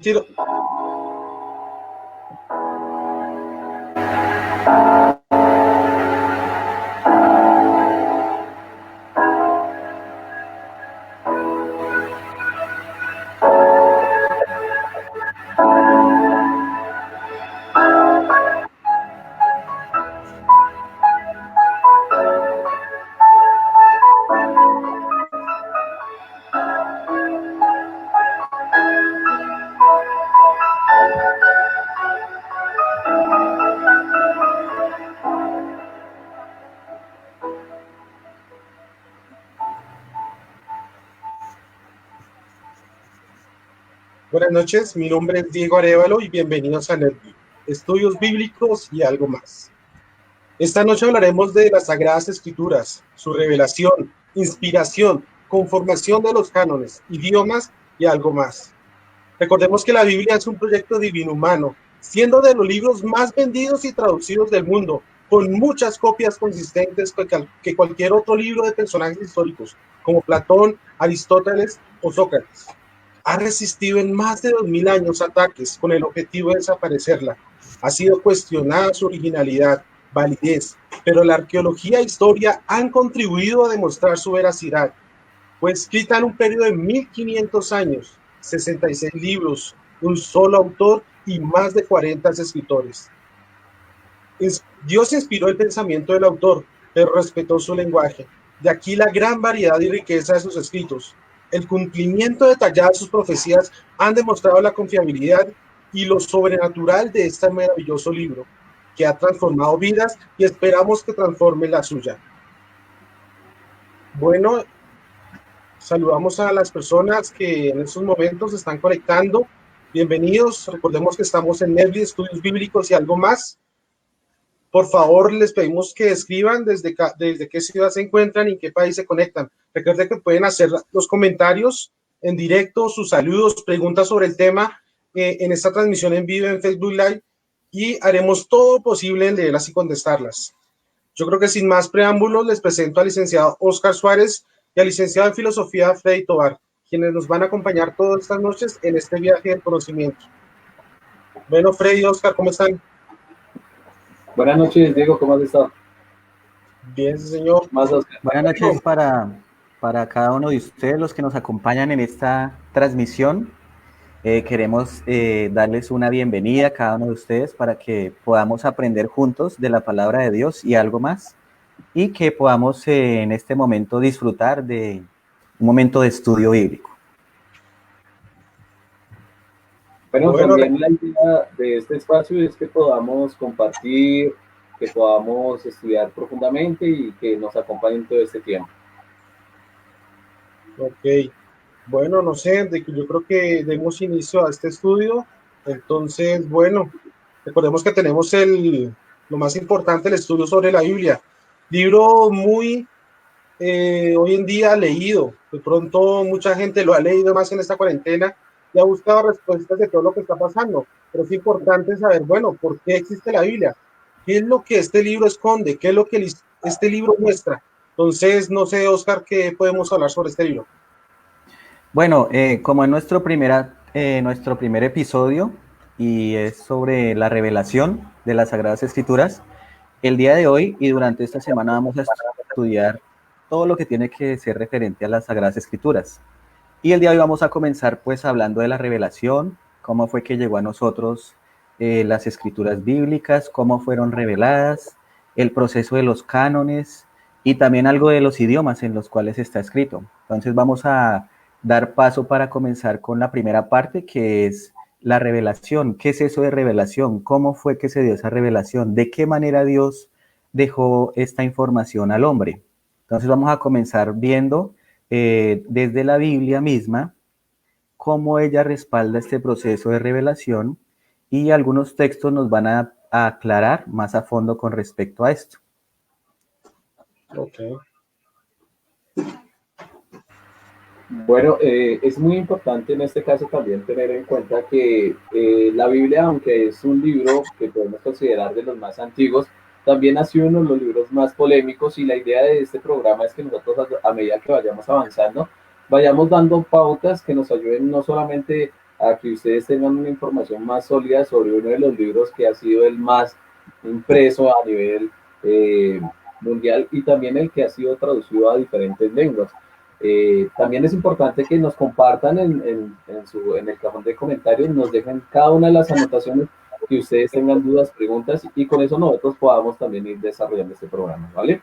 Tiro. Buenas noches, mi nombre es Diego Arévalo y bienvenidos a NetBib, Estudios Bíblicos y algo más. Esta noche hablaremos de las Sagradas Escrituras, su revelación, inspiración, conformación de los cánones, idiomas y algo más. Recordemos que la Biblia es un proyecto divino humano, siendo de los libros más vendidos y traducidos del mundo, con muchas copias consistentes que cualquier otro libro de personajes históricos, como Platón, Aristóteles o Sócrates. Ha resistido en más de 2000 años ataques con el objetivo de desaparecerla. Ha sido cuestionada su originalidad, validez, pero la arqueología e historia han contribuido a demostrar su veracidad. Fue escrita en un periodo de 1500 años, 66 libros, un solo autor y más de 40 escritores. Dios inspiró el pensamiento del autor, pero respetó su lenguaje. De aquí la gran variedad y riqueza de sus escritos. El cumplimiento detallado de sus profecías han demostrado la confiabilidad y lo sobrenatural de este maravilloso libro, que ha transformado vidas y esperamos que transforme la suya. Bueno, saludamos a las personas que en estos momentos se están conectando. Bienvenidos. Recordemos que estamos en NetBib, Estudios Bíblicos y algo más. Por favor, les pedimos que escriban desde qué ciudad se encuentran y en qué país se conectan. Recuerden que pueden hacer los comentarios en directo, sus saludos, preguntas sobre el tema en esta transmisión en vivo en Facebook Live y haremos todo posible en leerlas y contestarlas. Yo creo que sin más preámbulos les presento al licenciado Oscar Suárez y al licenciado en Filosofía Freddy Tovar, quienes nos van a acompañar todas estas noches en este viaje del conocimiento. Bueno, Freddy y Oscar, ¿cómo están? Buenas noches, Diego, ¿cómo has estado? Bien, señor. Buenas noches para cada uno de ustedes, los que nos acompañan en esta transmisión. Queremos darles una bienvenida a cada uno de ustedes para que podamos aprender juntos de la palabra de Dios y algo más, y que podamos en este momento disfrutar de un momento de estudio bíblico. Bueno, también la idea de este espacio es que podamos compartir, que podamos estudiar profundamente y que nos acompañen todo este tiempo. Ok, bueno, no sé, yo creo que demos inicio a este estudio. Entonces, bueno, recordemos que tenemos lo más importante, el estudio sobre la Biblia. Libro muy hoy en día leído. De pronto mucha gente lo ha leído más en esta cuarentena y ha buscado respuestas de todo lo que está pasando. Pero es importante saber, bueno, ¿por qué existe la Biblia? ¿Qué es lo que este libro esconde? ¿Qué es lo que este libro muestra? Entonces, no sé, Oscar, ¿qué podemos hablar sobre este libro? Bueno, como en nuestro primer episodio, y es sobre la revelación de las Sagradas Escrituras, el día de hoy y durante esta semana vamos a estudiar todo lo que tiene que ser referente a las Sagradas Escrituras. Y el día de hoy vamos a comenzar pues hablando de la revelación, cómo fue que llegó a nosotros las escrituras bíblicas, cómo fueron reveladas, el proceso de los cánones y también algo de los idiomas en los cuales está escrito. Entonces vamos a dar paso para comenzar con la primera parte, que es la revelación. ¿Qué es eso de revelación? ¿Cómo fue que se dio esa revelación? ¿De qué manera Dios dejó esta información al hombre? Entonces vamos a comenzar viendo desde la Biblia misma cómo ella respalda este proceso de revelación, y algunos textos nos van a aclarar más a fondo con respecto a esto. Okay. Bueno, es muy importante en este caso también tener en cuenta que la Biblia, aunque es un libro que podemos considerar de los más antiguos, también ha sido uno de los libros más polémicos, y la idea de este programa es que nosotros a medida que vayamos avanzando, vayamos dando pautas que nos ayuden no solamente a que ustedes tengan una información más sólida sobre uno de los libros que ha sido el más impreso a nivel mundial y también el que ha sido traducido a diferentes lenguas. También es importante que nos compartan en el cajón de comentarios, nos dejen cada una de las anotaciones que ustedes tengan dudas, preguntas y con eso nosotros podamos también ir desarrollando este programa, ¿vale?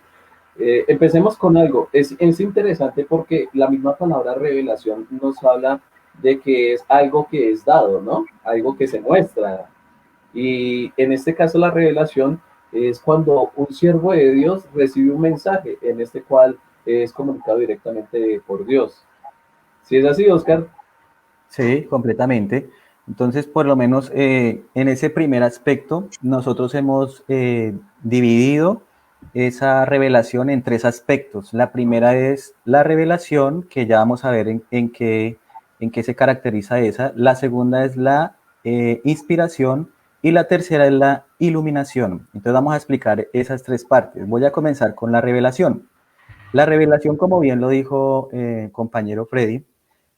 Empecemos con algo. Es interesante porque la misma palabra revelación nos habla de que es algo que es dado, ¿no? Algo que se muestra. Y en este caso la revelación es cuando un siervo de Dios recibe un mensaje en este cual es comunicado directamente por Dios. ¿Sí es así, Oscar? Sí, completamente. Entonces, por lo menos en ese primer aspecto, nosotros hemos dividido esa revelación en tres aspectos. La primera es la revelación, que ya vamos a ver en qué se caracteriza esa. La segunda es la inspiración y la tercera es la iluminación. Entonces, vamos a explicar esas tres partes. Voy a comenzar con la revelación. La revelación, como bien lo dijo compañero Freddy,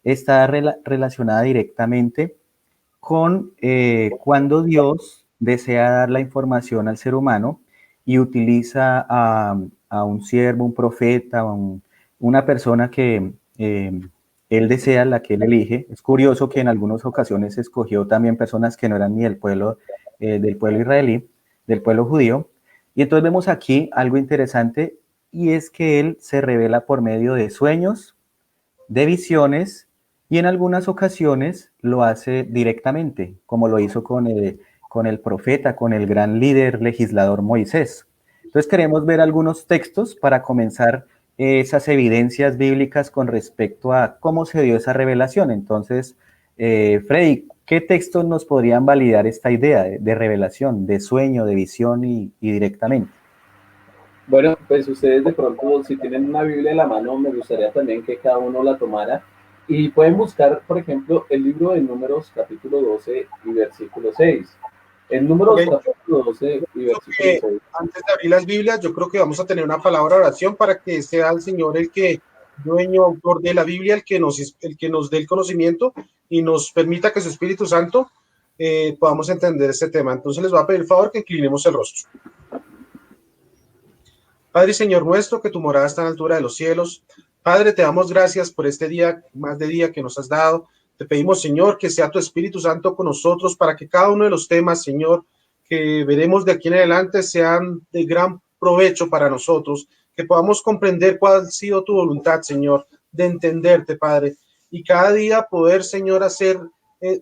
está relacionada directamente con cuando Dios desea dar la información al ser humano y utiliza a un siervo, un profeta, una persona que él desea, la que él elige. Es curioso que en algunas ocasiones escogió también personas que no eran ni del pueblo israelí, del pueblo judío. Y entonces vemos aquí algo interesante y es que él se revela por medio de sueños, de visiones y en algunas ocasiones lo hace directamente, como lo hizo con el profeta, con el gran líder legislador Moisés. Entonces queremos ver algunos textos para comenzar esas evidencias bíblicas con respecto a cómo se dio esa revelación. Entonces, Freddy, ¿qué textos nos podrían validar esta idea de revelación, de sueño, de visión y directamente? Bueno, pues ustedes de pronto, si tienen una Biblia en la mano, me gustaría también que cada uno la tomara y pueden buscar, por ejemplo, el libro de Números capítulo 12 y versículo 6. En Números Ok, capítulo 12 y versículo 6. antes de abrir las Biblias, yo creo que vamos a tener una palabra de oración para que sea el Señor el que, dueño, autor de la Biblia, el que nos dé el conocimiento y nos permita que su Espíritu Santo podamos entender este tema. Entonces les voy a pedir el favor que inclinemos el rostro. Padre y Señor nuestro, que tu morada está a la altura de los cielos. Padre, te damos gracias por este día, más de día que nos has dado. Te pedimos, Señor, que sea tu Espíritu Santo con nosotros para que cada uno de los temas, Señor, que veremos de aquí en adelante sean de gran provecho para nosotros, que podamos comprender cuál ha sido tu voluntad, Señor, de entenderte, Padre, y cada día poder, Señor,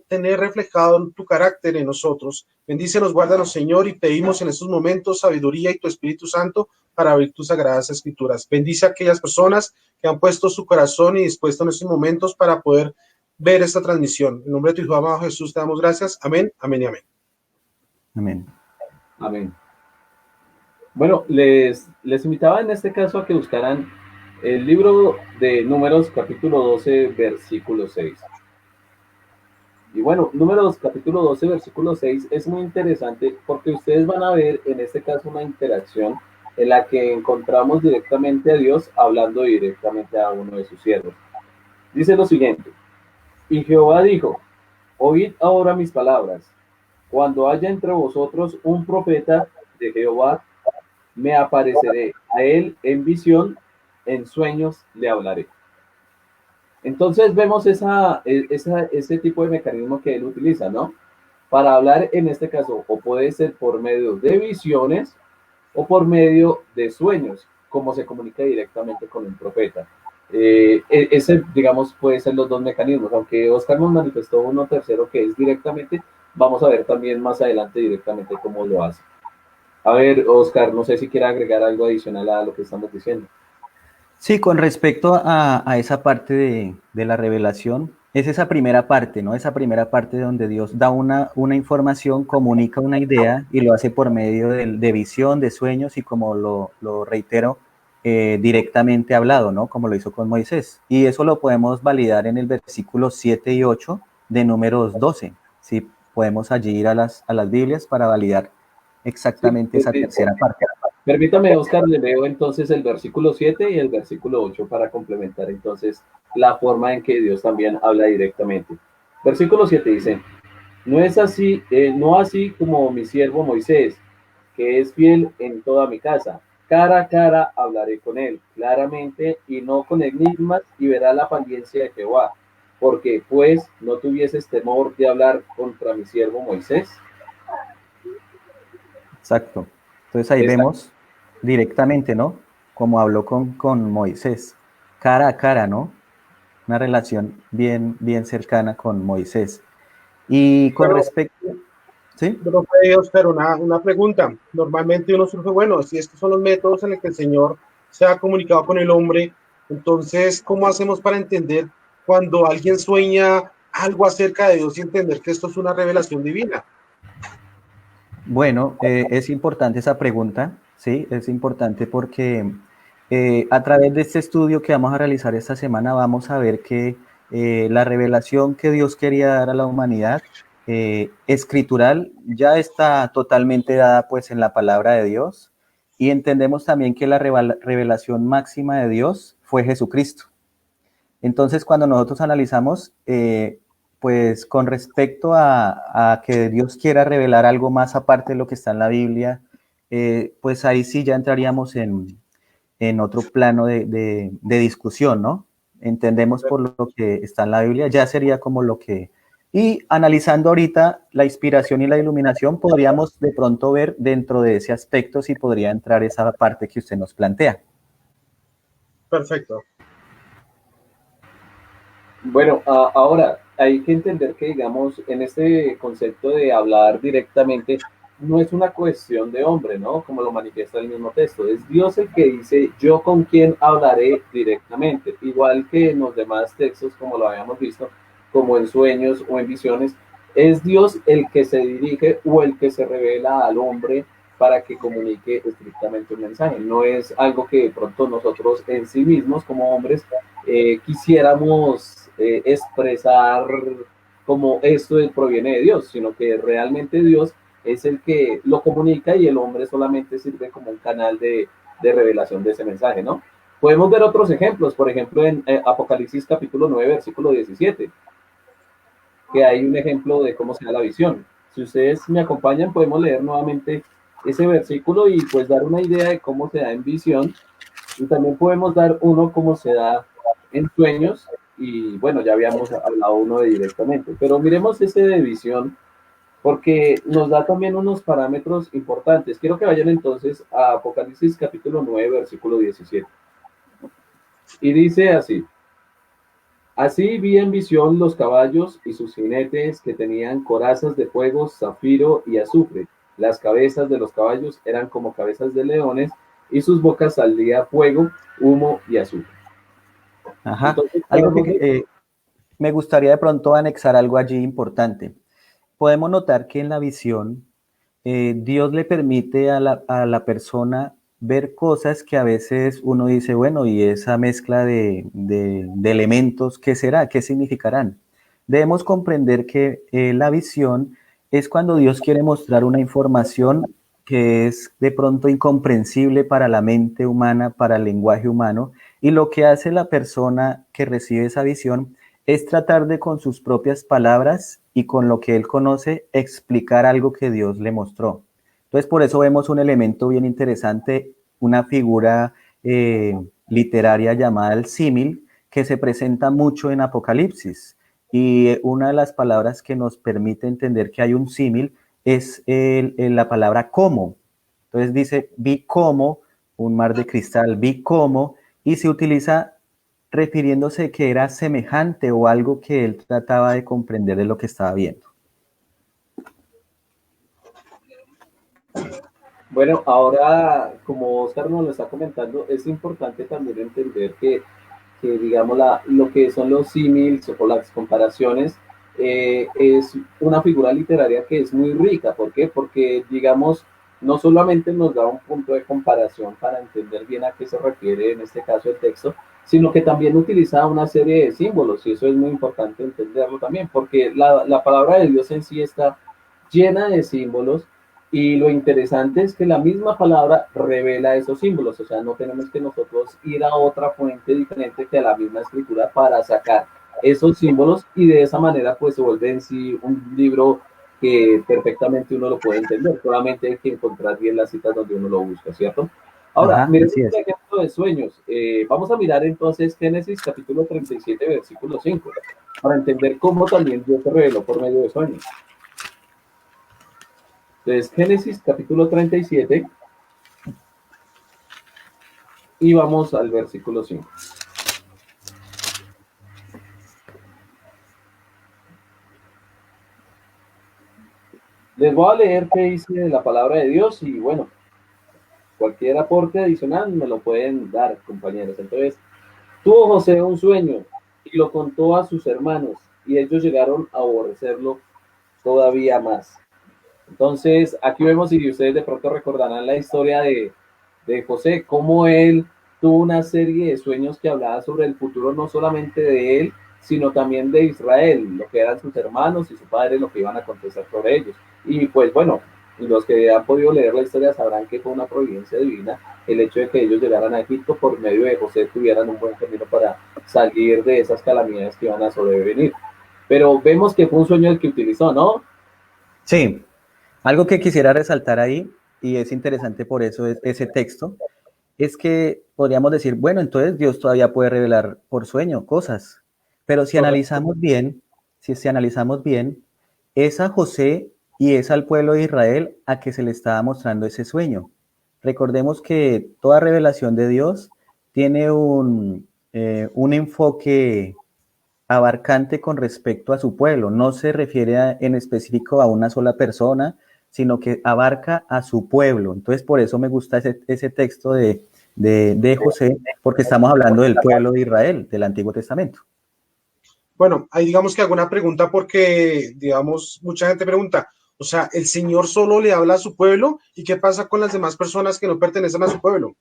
tener reflejado tu carácter en nosotros. Bendícenos, guárdanos, Señor, y pedimos en estos momentos sabiduría y tu Espíritu Santo para abrir tus sagradas escrituras. Bendice a aquellas personas que han puesto su corazón y dispuesto en estos momentos para poder ver esta transmisión. En nombre de tu Hijo amado Jesús te damos gracias. Amén, amén y amén. Amén. Amén. Bueno, les invitaba en este caso a que buscaran el libro de Números capítulo 12, versículo 6. Y bueno, Números capítulo 12, versículo 6 es muy interesante porque ustedes van a ver en este caso una interacción en la que encontramos directamente a Dios hablando directamente a uno de sus siervos. Dice lo siguiente: y Jehová dijo, oíd ahora mis palabras. Cuando haya entre vosotros un profeta de Jehová, me apareceré a él en visión, en sueños le hablaré. Entonces vemos ese tipo de mecanismo que él utiliza, ¿no? Para hablar en este caso, o puede ser por medio de visiones o por medio de sueños, como se comunica directamente con el profeta. Ese, digamos, puede ser los dos mecanismos, aunque Oscar nos manifestó uno tercero que es directamente, vamos a ver también más adelante directamente cómo lo hace. A ver, Oscar, no sé si quiere agregar algo adicional a lo que estamos diciendo. Sí, con respecto a esa parte de la revelación, es esa primera parte, ¿no? Esa primera parte donde Dios da una información, comunica una idea y lo hace por medio de visión, de sueños y como lo reitero, directamente hablado, ¿no? Como lo hizo con Moisés. Y eso lo podemos validar en el versículo 7 y 8 de Números 12. Sí, podemos allí ir a las Biblias para validar exactamente esa tercera parte. Permítame, Oscar, le leo entonces el versículo 7 y el versículo 8 para complementar entonces la forma en que Dios también habla directamente. Versículo 7 dice, no es así, no así como mi siervo Moisés, que es fiel en toda mi casa. Cara a cara hablaré con él, claramente y no con enigmas, y verá la paciencia de Jehová. Porque pues no tuvieses temor de hablar contra mi siervo Moisés. Exacto. Entonces ahí Exacto. vemos directamente, ¿no? Como habló con Moisés, cara a cara, ¿no? Una relación bien, bien cercana con Moisés. Y con Pero, respecto, ¿sí? Oscar, una pregunta. Normalmente uno surge, bueno, si estos son los métodos en los que el Señor se ha comunicado con el hombre, entonces, ¿cómo hacemos para entender cuando alguien sueña algo acerca de Dios y entender que esto es una revelación divina? Bueno, es importante esa pregunta, ¿sí? Es importante porque a través de este estudio que vamos a realizar esta semana vamos a ver que la revelación que Dios quería dar a la humanidad escritural ya está totalmente dada pues en la palabra de Dios y entendemos también que la revelación máxima de Dios fue Jesucristo. Entonces, cuando nosotros analizamos, pues con respecto a que Dios quiera revelar algo más aparte de lo que está en la Biblia, pues ahí sí ya entraríamos en otro plano de discusión, ¿no? Entendemos por lo que está en la Biblia, ya sería como lo que... Y analizando ahorita la inspiración y la iluminación, podríamos de pronto ver dentro de ese aspecto si podría entrar esa parte que usted nos plantea. Perfecto. Bueno, ahora hay que entender que, digamos, en este concepto de hablar directamente, no es una cuestión de hombre, ¿no? Como lo manifiesta el mismo texto. Es Dios el que dice, yo con quién hablaré directamente. Igual que en los demás textos, como lo habíamos visto, como en sueños o en visiones, es Dios el que se dirige o el que se revela al hombre para que comunique estrictamente un mensaje. No es algo que de pronto nosotros en sí mismos como hombres quisiéramos expresar como esto proviene de Dios, sino que realmente Dios es el que lo comunica y el hombre solamente sirve como un canal de revelación de ese mensaje, ¿no? Podemos ver otros ejemplos, por ejemplo en Apocalipsis capítulo 9, versículo 17, que hay un ejemplo de cómo se da la visión. Si ustedes me acompañan, podemos leer nuevamente ese versículo y pues dar una idea de cómo se da en visión, y también podemos dar uno cómo se da en sueños, y bueno, ya habíamos hablado uno de directamente, pero miremos ese de visión porque nos da también unos parámetros importantes. Quiero que vayan entonces a Apocalipsis capítulo 9, versículo 17. Y dice así, así vi en visión los caballos y sus jinetes que tenían corazas de fuego, zafiro y azufre. Las cabezas de los caballos eran como cabezas de leones y sus bocas salía fuego, humo y azufre. Ajá. Entonces, Algo podemos que ver, me gustaría de pronto anexar algo allí importante. Podemos notar que en la visión Dios le permite a la persona ver cosas que a veces uno dice, bueno, y esa mezcla de elementos, ¿qué será? ¿Qué significarán? Debemos comprender que la visión es cuando Dios quiere mostrar una información que es de pronto incomprensible para la mente humana, para el lenguaje humano, y lo que hace la persona que recibe esa visión es tratar de con sus propias palabras y con lo que él conoce explicar algo que Dios le mostró. Entonces por eso vemos un elemento bien interesante, una figura literaria llamada el símil, que se presenta mucho en Apocalipsis. Y una de las palabras que nos permite entender que hay un símil es la palabra como. Entonces dice, vi como un mar de cristal, vi como, y se utiliza refiriéndose que era semejante o algo que él trataba de comprender de lo que estaba viendo. bueno, ahora, como Oscar nos lo está comentando, es importante también entender que digamos, lo que son los símiles o las comparaciones es una figura literaria que es muy rica. ¿Por qué? Porque, digamos, no solamente nos da un punto de comparación para entender bien a qué se refiere en este caso el texto, sino que también utiliza una serie de símbolos, y eso es muy importante entenderlo también, porque la palabra de Dios en sí está llena de símbolos, y lo interesante es que la misma palabra revela esos símbolos. O sea, no tenemos que nosotros ir a otra fuente diferente que a la misma escritura para sacar esos símbolos y de esa manera pues se vuelve en sí un libro que perfectamente uno lo puede entender, solamente hay que encontrar bien las citas donde uno lo busca, ¿cierto? Ahora, Ajá, miremos así un es. ejemplo de sueños. Vamos a mirar entonces Génesis capítulo 37, versículo 5, para entender cómo también Dios se reveló por medio de sueños. Entonces, Génesis capítulo 37 y vamos al versículo 5. Les voy a leer qué dice la palabra de Dios y bueno, cualquier aporte adicional me lo pueden dar, compañeros. Entonces, tuvo José un sueño y lo contó a sus hermanos y ellos llegaron a aborrecerlo todavía más. Entonces, aquí vemos, y ustedes de pronto recordarán la historia de José, cómo él tuvo una serie de sueños que hablaba sobre el futuro no solamente de él, sino también de Israel, lo que eran sus hermanos y su padre, lo que iban a acontecer sobre ellos. Y pues bueno, los que han podido leer la historia sabrán que fue una providencia divina el hecho de que ellos llegaran a Egipto por medio de José, tuvieran un buen camino para salir de esas calamidades que iban a sobrevenir. Pero vemos que fue un sueño el que utilizó, ¿no? Sí, algo que quisiera resaltar ahí, y es interesante por eso ese texto, es que podríamos decir, bueno, entonces Dios todavía puede revelar por sueño cosas, pero si Correcto. analizamos bien, si analizamos bien, es a José y es al pueblo de Israel a que se le estaba mostrando ese sueño. Recordemos que toda revelación de Dios tiene un enfoque abarcante con respecto a su pueblo. No se refiere en específico a una sola persona, sino que abarca a su pueblo. Entonces, por eso me gusta ese texto de José, porque estamos hablando del pueblo de Israel, del Antiguo Testamento. Bueno, ahí digamos que hago una pregunta porque, digamos, mucha gente pregunta, o sea, ¿el Señor solo le habla a su pueblo? ¿Y qué pasa con las demás personas que no pertenecen a su pueblo?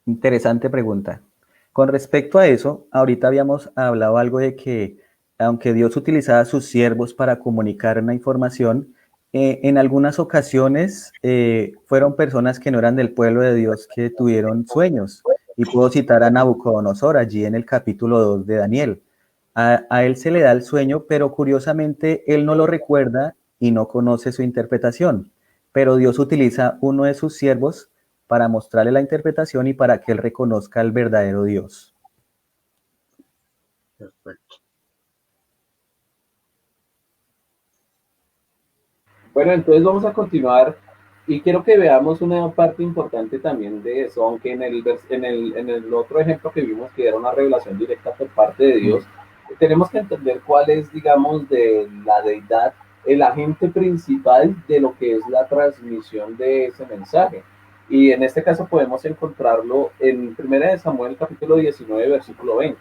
Interesante pregunta. Con respecto a eso, ahorita habíamos hablado algo de que aunque Dios utilizaba a sus siervos para comunicar una información, en algunas ocasiones fueron personas que no eran del pueblo de Dios que tuvieron sueños. Y puedo citar a Nabucodonosor allí en el capítulo 2 de Daniel. A él se le da el sueño, pero curiosamente él no lo recuerda y no conoce su interpretación. Pero Dios utiliza uno de sus siervos para mostrarle la interpretación y para que él reconozca al verdadero Dios. Perfecto. Bueno, entonces vamos a continuar y quiero que veamos una parte importante también de eso, aunque en el otro ejemplo que vimos que era una revelación directa por parte de Dios, tenemos que entender cuál es, digamos, de la deidad, el agente principal de lo que es la transmisión de ese mensaje. Y en este caso podemos encontrarlo en 1 Samuel capítulo 19, versículo 20,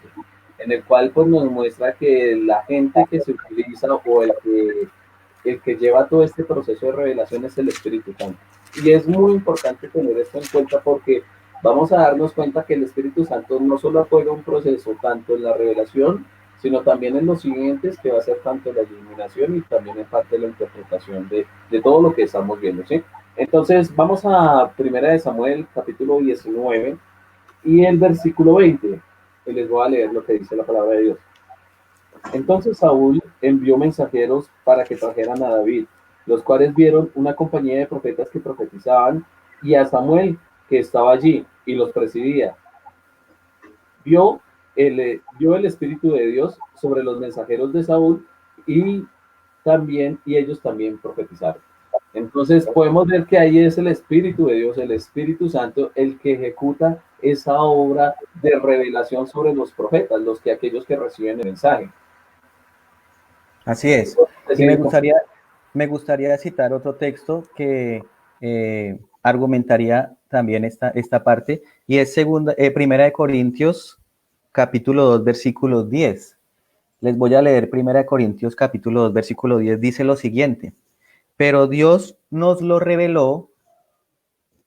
en el cual pues nos muestra que la gente que se utiliza o el que lleva todo este proceso de revelación es el Espíritu Santo. Y es muy importante tener esto en cuenta porque vamos a darnos cuenta que el Espíritu Santo no solo apoya un proceso tanto en la revelación, sino también en los siguientes, que va a ser tanto la iluminación y también en parte la interpretación de todo lo que estamos viendo, ¿sí? Entonces, vamos a 1 Samuel, capítulo 19, y el versículo 20. Y les voy a leer lo que dice la palabra de Dios. Entonces Saúl envió mensajeros para que trajeran a David, los cuales vieron una compañía de profetas que profetizaban y a Samuel que estaba allí y los presidía. Vio el Espíritu de Dios sobre los mensajeros de Saúl y ellos también profetizaron. Entonces podemos ver que ahí es el Espíritu de Dios, el Espíritu Santo, el que ejecuta esa obra de revelación sobre los profetas, aquellos que reciben el mensaje. Así es. Y me gustaría citar otro texto que argumentaría también esta parte, y es Primera de Corintios, capítulo 2, versículo 10. Les voy a leer Primera de Corintios, capítulo 2, versículo 10. Dice lo siguiente: pero Dios nos lo reveló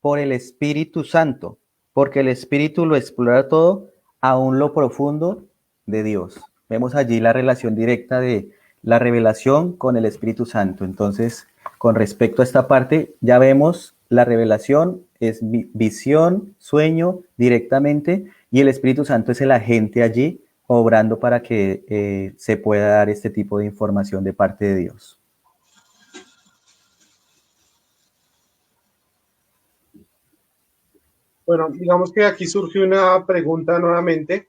por el Espíritu Santo, porque el Espíritu lo explora todo, aún lo profundo de Dios. Vemos allí la relación directa de la revelación con el Espíritu Santo. Entonces, con respecto a esta parte, ya vemos la revelación es visión, sueño directamente, y el Espíritu Santo es el agente allí obrando para que se pueda dar este tipo de información de parte de Dios. Bueno, digamos que aquí surge una pregunta nuevamente.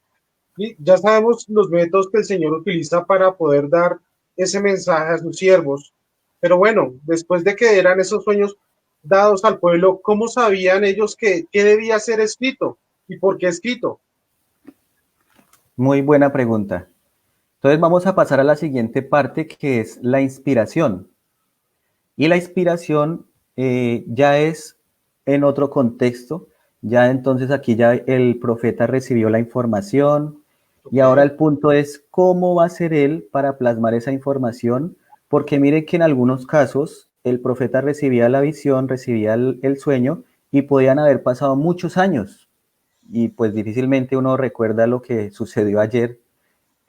Y ya sabemos los métodos que el Señor utiliza para poder dar ese mensaje a sus siervos. Pero bueno, después de que eran esos sueños dados al pueblo, ¿cómo sabían ellos qué debía ser escrito y por qué escrito? Muy buena pregunta. Entonces vamos a pasar a la siguiente parte, que es la inspiración. Y la inspiración ya es en otro contexto. Ya entonces aquí ya el profeta recibió la información y ahora el punto es cómo va a ser él para plasmar esa información, porque mire que en algunos casos el profeta recibía la visión, recibía el sueño y podían haber pasado muchos años y pues difícilmente uno recuerda lo que sucedió ayer.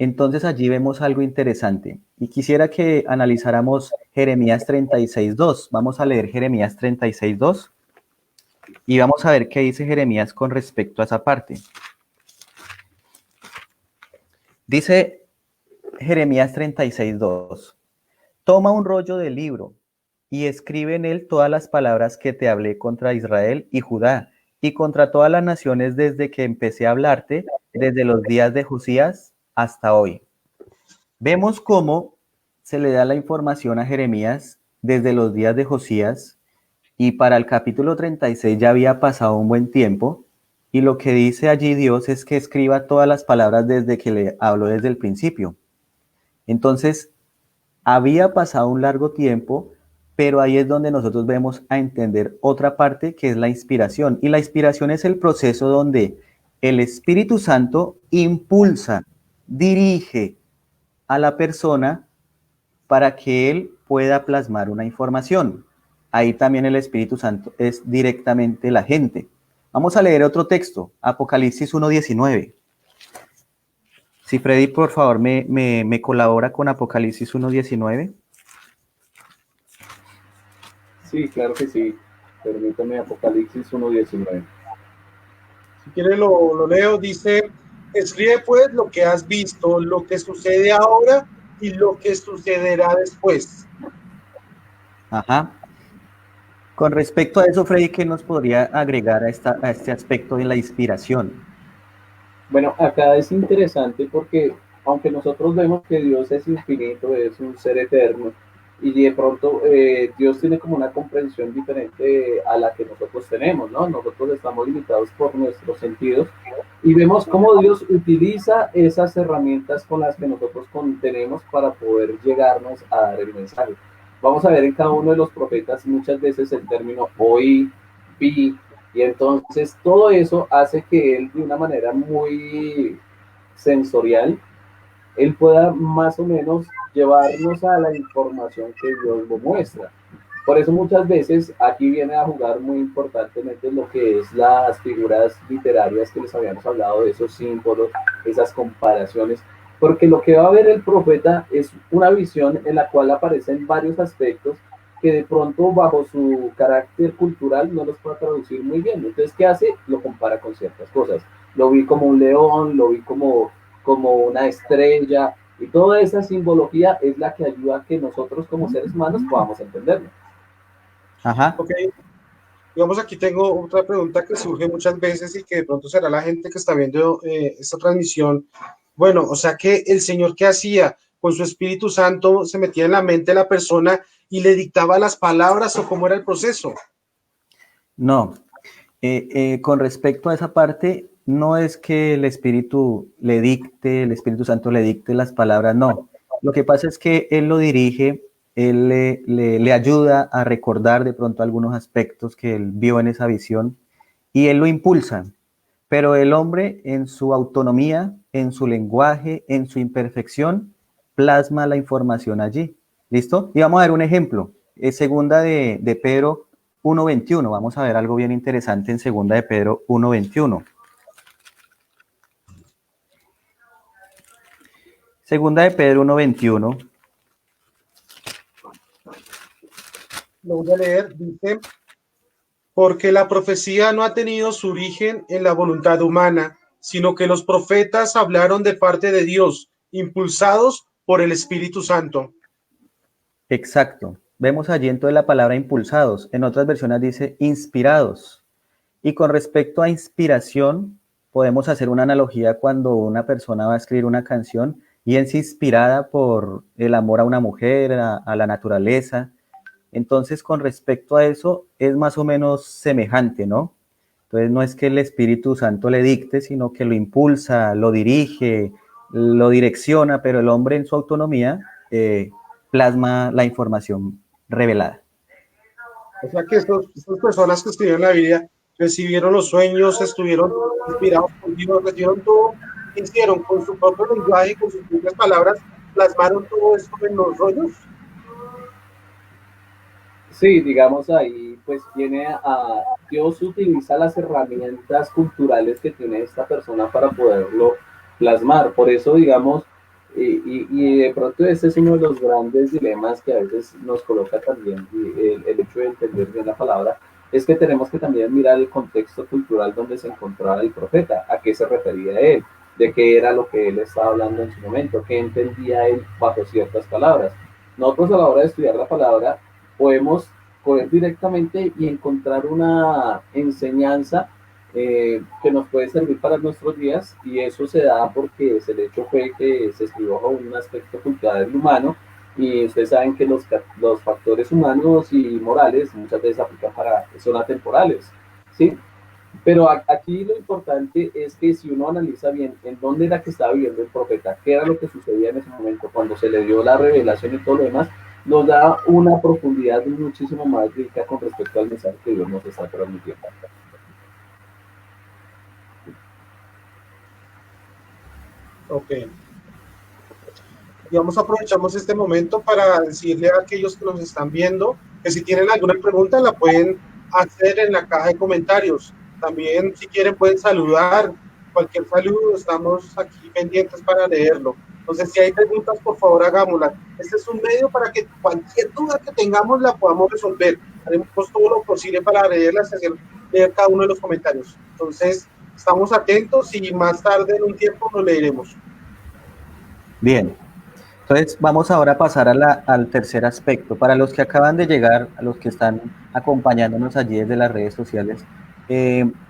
Entonces allí vemos algo interesante y quisiera que analizáramos Jeremías 36:2. Vamos a leer Jeremías 36:2 y vamos a ver qué dice Jeremías con respecto a esa parte. Dice Jeremías 36:2: Toma un rollo de libro y escribe en él todas las palabras que te hablé contra Israel y Judá y contra todas las naciones desde que empecé a hablarte, desde los días de Josías hasta hoy. Vemos cómo se le da la información a Jeremías desde los días de Josías y para el capítulo 36 ya había pasado un buen tiempo y lo que dice allí Dios es que escriba todas las palabras desde que le habló desde el principio. Entonces, había pasado un largo tiempo, pero ahí es donde nosotros vemos a entender otra parte que es la inspiración. Y la inspiración es el proceso donde el Espíritu Santo impulsa, dirige a la persona para que él pueda plasmar una información. Ahí también el Espíritu Santo es directamente la gente. Vamos a leer otro texto, Apocalipsis 1:19. Si Freddy, por favor, me colabora con Apocalipsis 1:19. Sí, claro que sí. Permítame, Apocalipsis 1:19. Si quiere lo leo, dice, escribe pues lo que has visto, lo que sucede ahora y lo que sucederá después. Ajá. Con respecto a eso, Freddy, ¿qué nos podría agregar a este aspecto de la inspiración? Bueno, acá es interesante porque aunque nosotros vemos que Dios es infinito, es un ser eterno, y de pronto Dios tiene como una comprensión diferente a la que nosotros tenemos, ¿no? Nosotros estamos limitados por nuestros sentidos y vemos cómo Dios utiliza esas herramientas con las que nosotros tenemos para poder llegarnos a dar el mensaje. Vamos a ver en cada uno de los profetas muchas veces el término oí, vi, y entonces todo eso hace que él de una manera muy sensorial, él pueda más o menos llevarnos a la información que Dios le muestra. Por eso muchas veces aquí viene a jugar muy importantemente lo que es las figuras literarias que les habíamos hablado, de esos símbolos, esas comparaciones, porque lo que va a ver el profeta es una visión en la cual aparecen varios aspectos que de pronto bajo su carácter cultural no los puede traducir muy bien. Entonces, ¿qué hace? Lo compara con ciertas cosas. Lo vi como un león, lo vi como una estrella, y toda esa simbología es la que ayuda a que nosotros como seres humanos podamos entenderlo. Ajá. Ok, digamos aquí tengo otra pregunta que surge muchas veces y que de pronto será la gente que está viendo esta transmisión. Bueno, o sea que el Señor, ¿qué hacía? Con su Espíritu Santo se metía en la mente de la persona y le dictaba las palabras o cómo era el proceso. No, con respecto a esa parte, no es que el Espíritu le dicte, el Espíritu Santo le dicte las palabras, no. Lo que pasa es que Él lo dirige, Él le ayuda a recordar de pronto algunos aspectos que Él vio en esa visión y Él lo impulsa. Pero el hombre en su autonomía, en su lenguaje, en su imperfección, plasma la información allí. ¿Listo? Y vamos a ver un ejemplo. Es segunda de Pedro 1:21. Vamos a ver algo bien interesante en segunda de Pedro 1:21. Segunda de Pedro 1:21. Lo voy a leer, dice, porque la profecía no ha tenido su origen en la voluntad humana, sino que los profetas hablaron de parte de Dios, impulsados por el Espíritu Santo. Exacto. Vemos allí entonces la palabra impulsados. En otras versiones dice inspirados. Y con respecto a inspiración, podemos hacer una analogía cuando una persona va a escribir una canción y es inspirada por el amor a una mujer, a la naturaleza. Entonces, con respecto a eso, es más o menos semejante, ¿no? Entonces, no es que el Espíritu Santo le dicte, sino que lo impulsa, lo dirige, lo direcciona, pero el hombre en su autonomía plasma la información revelada. O sea que estas personas que escribieron la Biblia recibieron los sueños, estuvieron inspirados por Dios, recibieron todo, hicieron con su propio lenguaje, con sus propias palabras, plasmaron todo esto en los rollos. Sí, digamos ahí, pues Dios utiliza las herramientas culturales que tiene esta persona para poderlo plasmar. Por eso, digamos, y de pronto ese es uno de los grandes dilemas que a veces nos coloca también el hecho de entender bien la palabra, es que tenemos que también mirar el contexto cultural donde se encontraba el profeta, a qué se refería él, de qué era lo que él estaba hablando en su momento, qué entendía él bajo ciertas palabras. Nosotros a la hora de estudiar la palabra podemos coger directamente y encontrar una enseñanza que nos puede servir para nuestros días, y eso se da porque el hecho fue que se escribió bajo un aspecto cultural y humano, y ustedes saben que los factores humanos y morales muchas veces aplican son atemporales, ¿sí? Pero aquí lo importante es que si uno analiza bien en dónde era que estaba viviendo el profeta, qué era lo que sucedía en ese momento, cuando se le dio la revelación y todo lo demás, nos da una profundidad muchísimo más rica con respecto al mensaje que Dios nos está transmitiendo. Ok. Digamos, aprovechamos este momento para decirle a aquellos que nos están viendo que si tienen alguna pregunta la pueden hacer en la caja de comentarios. También, si quieren, pueden saludar. Cualquier saludo, estamos aquí pendientes para leerlo. Entonces, si hay preguntas, por favor, hagámoslas. Este es un medio para que cualquier duda que tengamos la podamos resolver. Haremos todo lo posible para leerlas y hacer leer cada uno de los comentarios. Entonces, estamos atentos y más tarde, en un tiempo, lo leeremos. Bien. Entonces, vamos ahora a pasar al tercer aspecto. Para los que acaban de llegar, a los que están acompañándonos allí desde las redes sociales,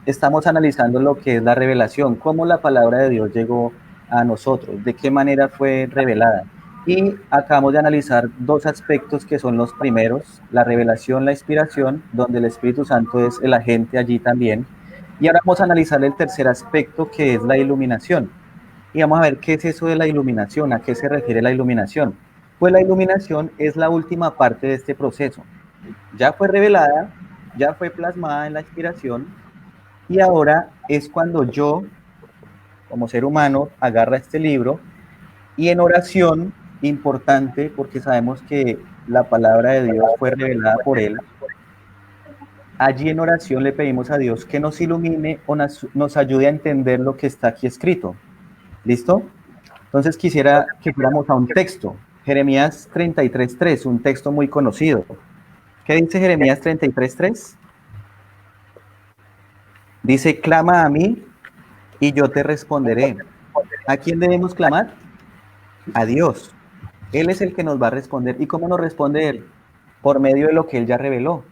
estamos analizando lo que es la revelación, cómo la palabra de Dios llegó a nosotros, de qué manera fue revelada. Y acabamos de analizar dos aspectos que son los primeros, la revelación, la inspiración, donde el Espíritu Santo es el agente allí también. Y ahora vamos a analizar el tercer aspecto, que es la iluminación. Y vamos a ver qué es eso de la iluminación, a qué se refiere la iluminación. Pues la iluminación es la última parte de este proceso. Ya fue revelada, ya fue plasmada en la inspiración, y ahora es cuando yo, como ser humano, agarra este libro y en oración, importante, porque sabemos que la palabra de Dios fue revelada por él, allí en oración le pedimos a Dios que nos ilumine o nos ayude a entender lo que está aquí escrito. ¿Listo? Entonces quisiera que fuéramos a un texto, Jeremías 33:3, un texto muy conocido. ¿Qué dice Jeremías 33:3? Dice, clama a mí y yo te responderé. ¿A quién debemos clamar? A Dios. Él es el que nos va a responder. ¿Y cómo nos responde Él? Por medio de lo que Él ya reveló.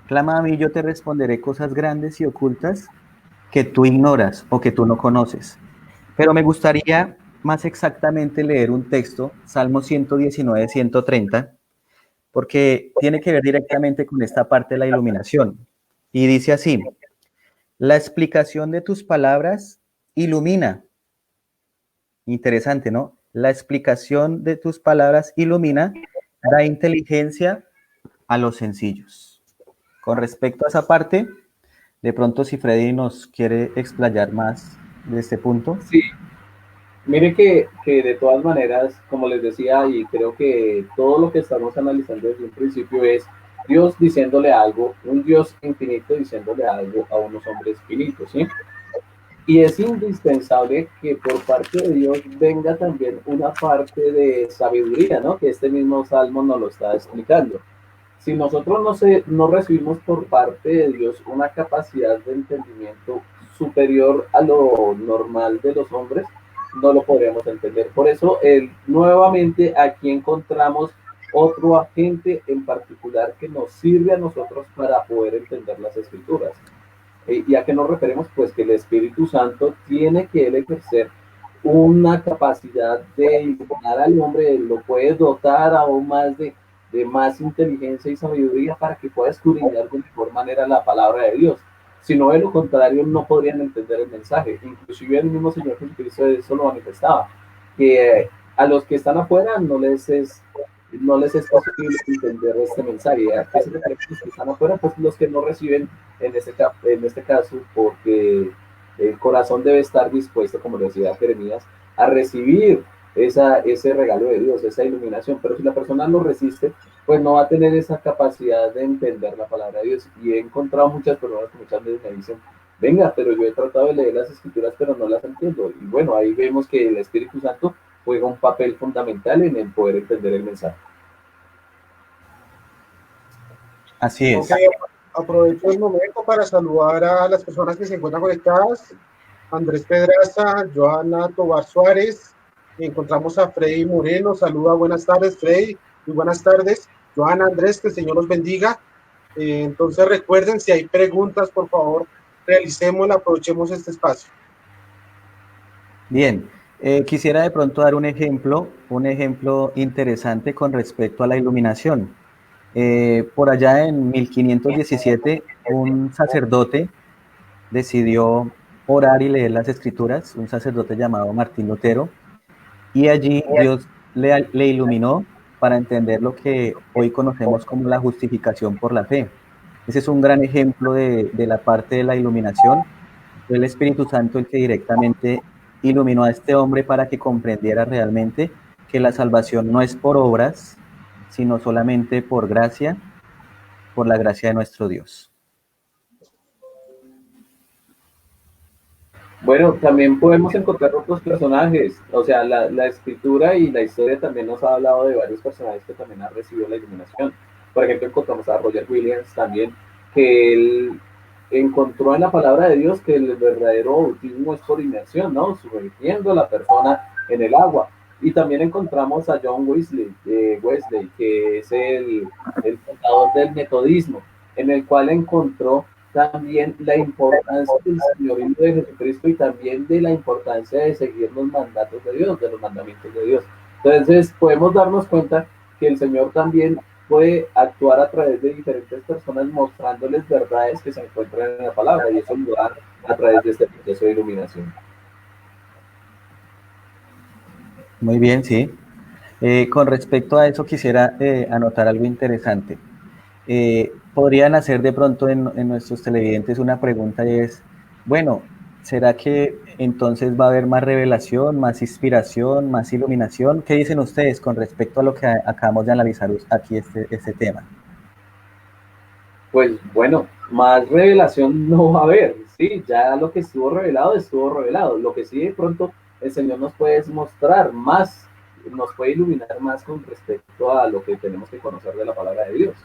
Clama a mí y yo te responderé cosas grandes y ocultas que tú ignoras o que tú no conoces. Pero me gustaría más exactamente leer un texto, Salmo 119, 130, porque tiene que ver directamente con esta parte de la iluminación. Y dice así, la explicación de tus palabras ilumina. Interesante, ¿no? La explicación de tus palabras ilumina, da inteligencia a los sencillos. Con respecto a esa parte, de pronto si Freddy nos quiere explayar más de este punto. Sí, mire que de todas maneras, como les decía, y creo que todo lo que estamos analizando desde un principio es Dios diciéndole algo, un Dios infinito diciéndole algo a unos hombres finitos, ¿sí? Y es indispensable que por parte de Dios venga también una parte de sabiduría, ¿no? Que este mismo Salmo nos lo está explicando. Si nosotros no recibimos por parte de Dios una capacidad de entendimiento superior a lo normal de los hombres, no lo podríamos entender. Por eso, nuevamente aquí encontramos otro agente en particular que nos sirve a nosotros para poder entender las escrituras. ¿Y a qué nos referimos? Pues que el Espíritu Santo tiene que él ejercer una capacidad de iluminar al hombre, lo puede dotar aún más de más inteligencia y sabiduría para que pueda escudriñar de mejor manera la palabra de Dios. Si no, de lo contrario, no podrían entender el mensaje. Inclusive el mismo Señor Jesucristo eso lo manifestaba, que a los que están afuera no les es posible entender este mensaje. ¿A qué se refiere los que están afuera? Pues los que no reciben en este caso, porque el corazón debe estar dispuesto, como decía Jeremías, a recibir ese regalo de Dios, esa iluminación. Pero si la persona lo resiste, pues no va a tener esa capacidad de entender la palabra de Dios. Y he encontrado muchas personas que muchas veces me dicen, venga, pero yo he tratado de leer las escrituras, pero no las entiendo. Y bueno, ahí vemos que el Espíritu Santo juega un papel fundamental en el poder entender el mensaje. Así es. Okay, aprovecho el momento para saludar a las personas que se encuentran conectadas. Andrés Pedraza, Joana Tobar Suárez, encontramos a Freddy Moreno, saluda, buenas tardes Freddy, muy buenas tardes. Joana, Andrés, que el Señor los bendiga. Entonces recuerden, si hay preguntas, por favor, realicémosla, aprovechemos este espacio. Bien, quisiera de pronto dar un ejemplo interesante con respecto a la iluminación. Por allá en 1517, un sacerdote decidió orar y leer las escrituras, un sacerdote llamado Martín Lutero, y allí Dios le iluminó para entender lo que hoy conocemos como la justificación por la fe. Ese es un gran ejemplo de la parte de la iluminación. Fue el Espíritu Santo el que directamente iluminó a este hombre para que comprendiera realmente que la salvación no es por obras, sino solamente por gracia, por la gracia de nuestro Dios. Bueno, también podemos encontrar otros personajes, o sea, la escritura y la historia también nos ha hablado de varios personajes que también han recibido la iluminación. Por ejemplo, encontramos a Roger Williams también, que él encontró en la palabra de Dios que el verdadero bautismo es por inmersión, ¿no? Sumergiendo a la persona en el agua. Y también encontramos a John Wesley, que es el fundador del metodismo, en el cual encontró también la importancia del señorío de Jesucristo y también de la importancia de seguir los mandatos de Dios, de los mandamientos de Dios. Entonces podemos darnos cuenta que el Señor también puede actuar a través de diferentes personas mostrándoles verdades que se encuentran en la palabra, y eso lo da a través de este proceso de iluminación. Muy bien, sí. Con respecto a eso quisiera anotar algo interesante. Podrían hacer de pronto en nuestros televidentes una pregunta, y es, bueno, ¿será que entonces va a haber más revelación, más inspiración, más iluminación? ¿Qué dicen ustedes con respecto a lo que acabamos de analizar aquí este tema? Pues bueno, más revelación no va a haber, sí, ya lo que estuvo revelado. Lo que sí de pronto el Señor nos puede mostrar más, nos puede iluminar más con respecto a lo que tenemos que conocer de la palabra de Dios.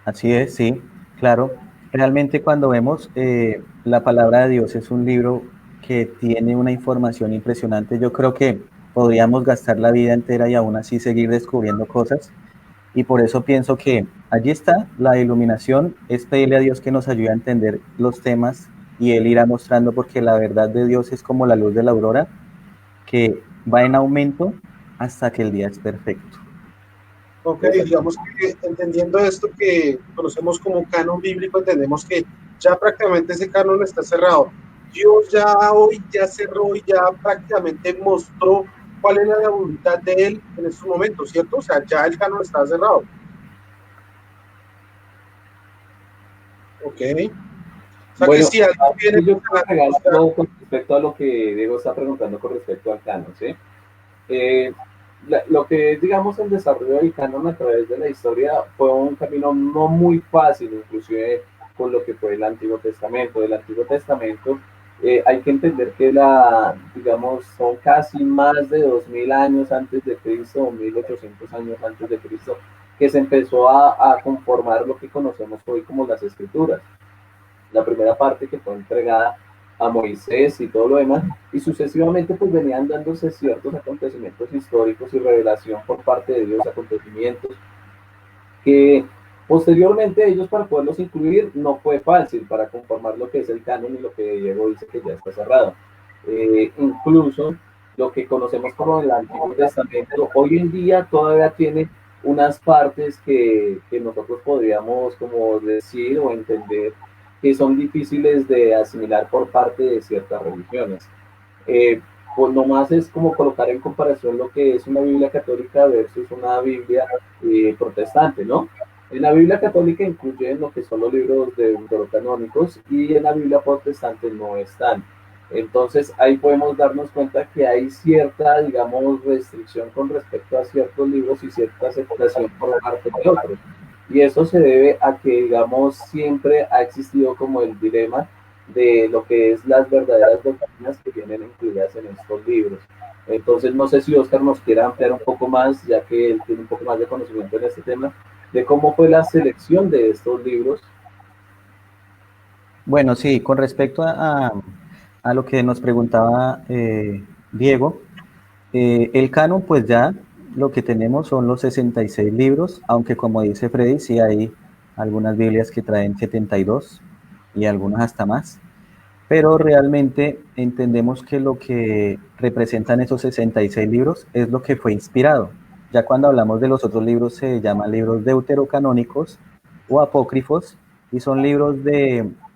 Así es, sí, claro. Realmente cuando vemos la palabra de Dios es un libro que tiene una información impresionante. Yo creo que podríamos gastar la vida entera y aún así seguir descubriendo cosas. Y por eso pienso que allí está la iluminación, es pedirle a Dios que nos ayude a entender los temas y Él irá mostrando, porque la verdad de Dios es como la luz de la aurora, que va en aumento hasta que el día es perfecto. Ok, digamos que entendiendo esto que conocemos como canon bíblico, entendemos que ya prácticamente ese canon está cerrado. Dios ya hoy ya cerró y ya prácticamente mostró cuál era la voluntad de Él en estos momentos, ¿cierto? O sea, ya el canon está cerrado. Ok. O sea, bueno, que si alguien viene yo quiero agregar algo con respecto a lo que Diego está preguntando con respecto al canon, ¿sí? Lo que es, digamos, el desarrollo del canon a través de la historia fue un camino no muy fácil, inclusive con lo que fue el Antiguo Testamento. Del Antiguo Testamento hay que entender que digamos, son casi más de 2000 años antes de Cristo, o 1800 años antes de Cristo, que se empezó a conformar lo que conocemos hoy como las Escrituras. la primera parte que fue entregada a Moisés y todo lo demás, y sucesivamente pues venían dándose ciertos acontecimientos históricos y revelación por parte de Dios, acontecimientos que posteriormente ellos, para poderlos incluir, no fue fácil para conformar lo que es el canon y lo que Diego dice que ya está cerrado. Incluso lo que conocemos como el Antiguo Testamento hoy en día todavía tiene unas partes que nosotros podríamos como decir o entender que son difíciles de asimilar por parte de ciertas religiones. Pues nomás es como colocar en comparación lo que es una Biblia católica versus una Biblia protestante, ¿no? En la Biblia católica incluyen lo que son los libros deuterocanónicos y en la Biblia protestante no están. Entonces ahí podemos darnos cuenta que hay cierta, digamos, restricción con respecto a ciertos libros y cierta aceptación por parte de otros. Y eso se debe a que, digamos, siempre ha existido como el dilema de lo que es las verdaderas doctrinas que vienen incluidas en estos libros. Entonces, no sé si Oscar nos quiera ampliar un poco más, ya que él tiene un poco más de conocimiento en este tema, de cómo fue la selección de estos libros. Bueno, sí, con respecto a lo que nos preguntaba Diego, el canon, pues ya lo que tenemos son los 66 libros, aunque como dice Freddy, sí hay algunas Biblias que traen 72 y algunas hasta más, pero realmente entendemos que lo que representan esos 66 libros es lo que fue inspirado. Ya cuando hablamos de los otros libros se llaman libros deuterocanónicos o apócrifos, y son libros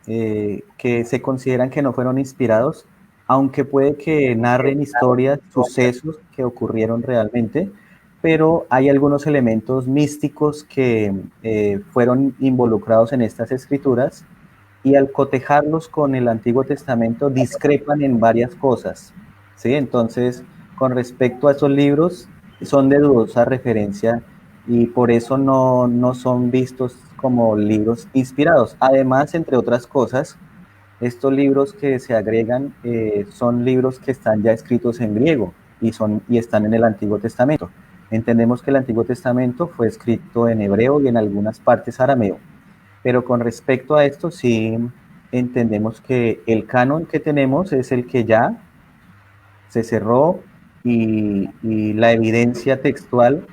que se consideran que no fueron inspirados, aunque puede que narren historias, sucesos que ocurrieron realmente, pero hay algunos elementos místicos que fueron involucrados en estas escrituras, y al cotejarlos con el Antiguo Testamento discrepan en varias cosas, ¿sí? Entonces, con respecto a esos libros, son de dudosa referencia y por eso no son vistos como libros inspirados. Además, entre otras cosas, estos libros que se agregan son libros que están ya escritos en griego y están en el Antiguo Testamento. Entendemos que el Antiguo Testamento fue escrito en hebreo y en algunas partes arameo, pero con respecto a esto sí entendemos que el canon que tenemos es el que ya se cerró, y la evidencia textual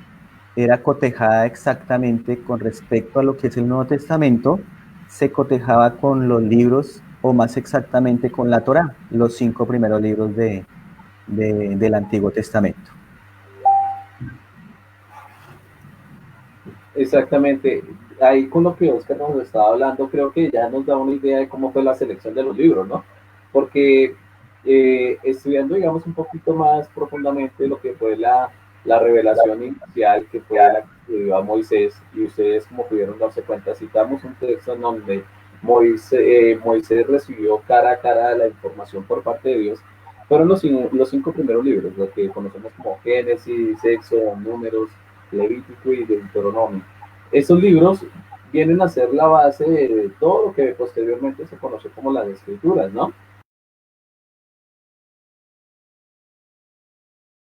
era cotejada exactamente con respecto a lo que es el Nuevo Testamento, se cotejaba con los libros, o más exactamente con la Torá, los 5 primeros libros del Antiguo Testamento. Exactamente. Ahí con lo que Oscar nos estaba hablando, creo que ya nos da una idea de cómo fue la selección de los libros, ¿no? Porque estudiando, digamos, un poquito más profundamente lo que fue la revelación inicial, que fue la que dio a Moisés, y ustedes, como pudieron darse cuenta, citamos un texto en donde Moisés recibió cara a cara la información por parte de Dios. Fueron los 5 primeros libros, lo que conocemos como Génesis, Éxodo, Números, Levítico y Deuteronomio. Estos libros vienen a ser la base de todo lo que posteriormente se conoce como las escrituras, ¿no?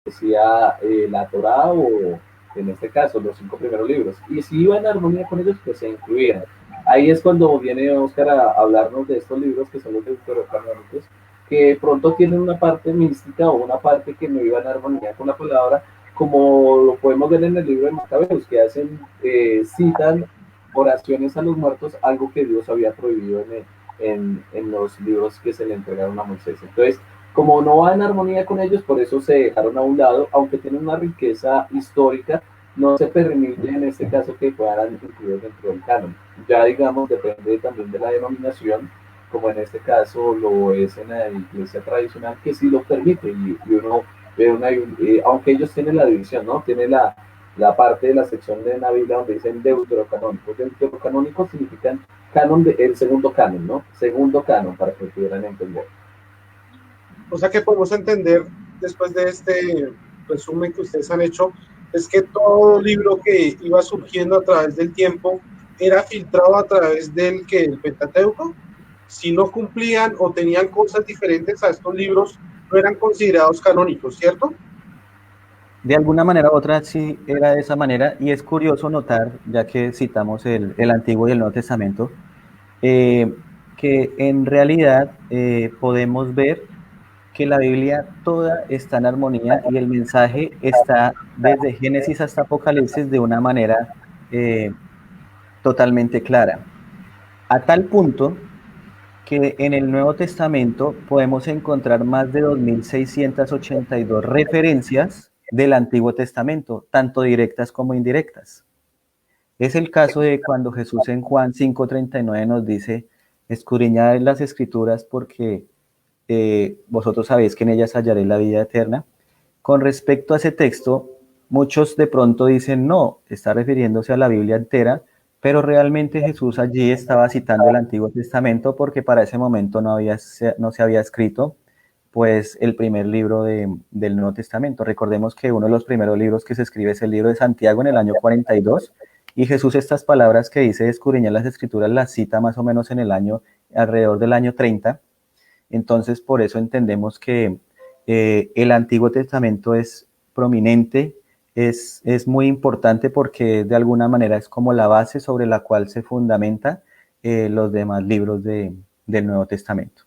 Decía la Torá, o en este caso los 5 primeros libros, y si iba en armonía con ellos, pues se incluían. Ahí es cuando viene Oscar a hablarnos de estos libros que son los deuterocanónicos, que pronto tienen una parte mística o una parte que no iba en armonía con la palabra, como lo podemos ver en el libro de Macabeos, que hacen, citan oraciones a los muertos, algo que Dios había prohibido en los libros que se le entregaron a Moisés. Entonces, como no va en armonía con ellos, por eso se dejaron a un lado, aunque tienen una riqueza histórica, no se permite en este caso que puedan incluir dentro del canon. Ya digamos, depende también de la denominación, como en este caso lo es en la iglesia tradicional, que sí lo permite, y uno ve aunque ellos tienen la división, ¿no? Tiene la parte de la sección de la Biblia donde dicen deuterocanónicos. Deuterocanónicos significan canon, el segundo canon, ¿no? Segundo canon, para que pudieran entender. O sea que podemos entender, después de este resumen que ustedes han hecho, es que todo libro que iba surgiendo a través del tiempo era filtrado a través del Pentateuco. Si no cumplían o tenían cosas diferentes a estos libros, no eran considerados canónicos, ¿cierto? De alguna manera u otra sí era de esa manera, y es curioso notar, ya que citamos el Antiguo y el Nuevo Testamento, que en realidad podemos ver que la Biblia toda está en armonía y el mensaje está desde Génesis hasta Apocalipsis de una manera totalmente clara. A tal punto que en el Nuevo Testamento podemos encontrar más de 2.682 referencias del Antiguo Testamento, tanto directas como indirectas. Es el caso de cuando Jesús en Juan 5:39 nos dice, escudriñad las Escrituras porque vosotros sabéis que en ellas hallaré la vida eterna. Con respecto a ese texto, muchos de pronto dicen, no, está refiriéndose a la Biblia entera, pero realmente Jesús allí estaba citando el Antiguo Testamento porque para ese momento no se había escrito pues el primer libro del Nuevo Testamento. Recordemos que uno de los primeros libros que se escribe es el libro de Santiago en el año 42, y Jesús estas palabras que dice escudriñar las Escrituras las cita más o menos en el año, alrededor del año 30. Entonces, por eso entendemos que el Antiguo Testamento es prominente, es muy importante porque de alguna manera es como la base sobre la cual se fundamenta los demás libros del Nuevo Testamento.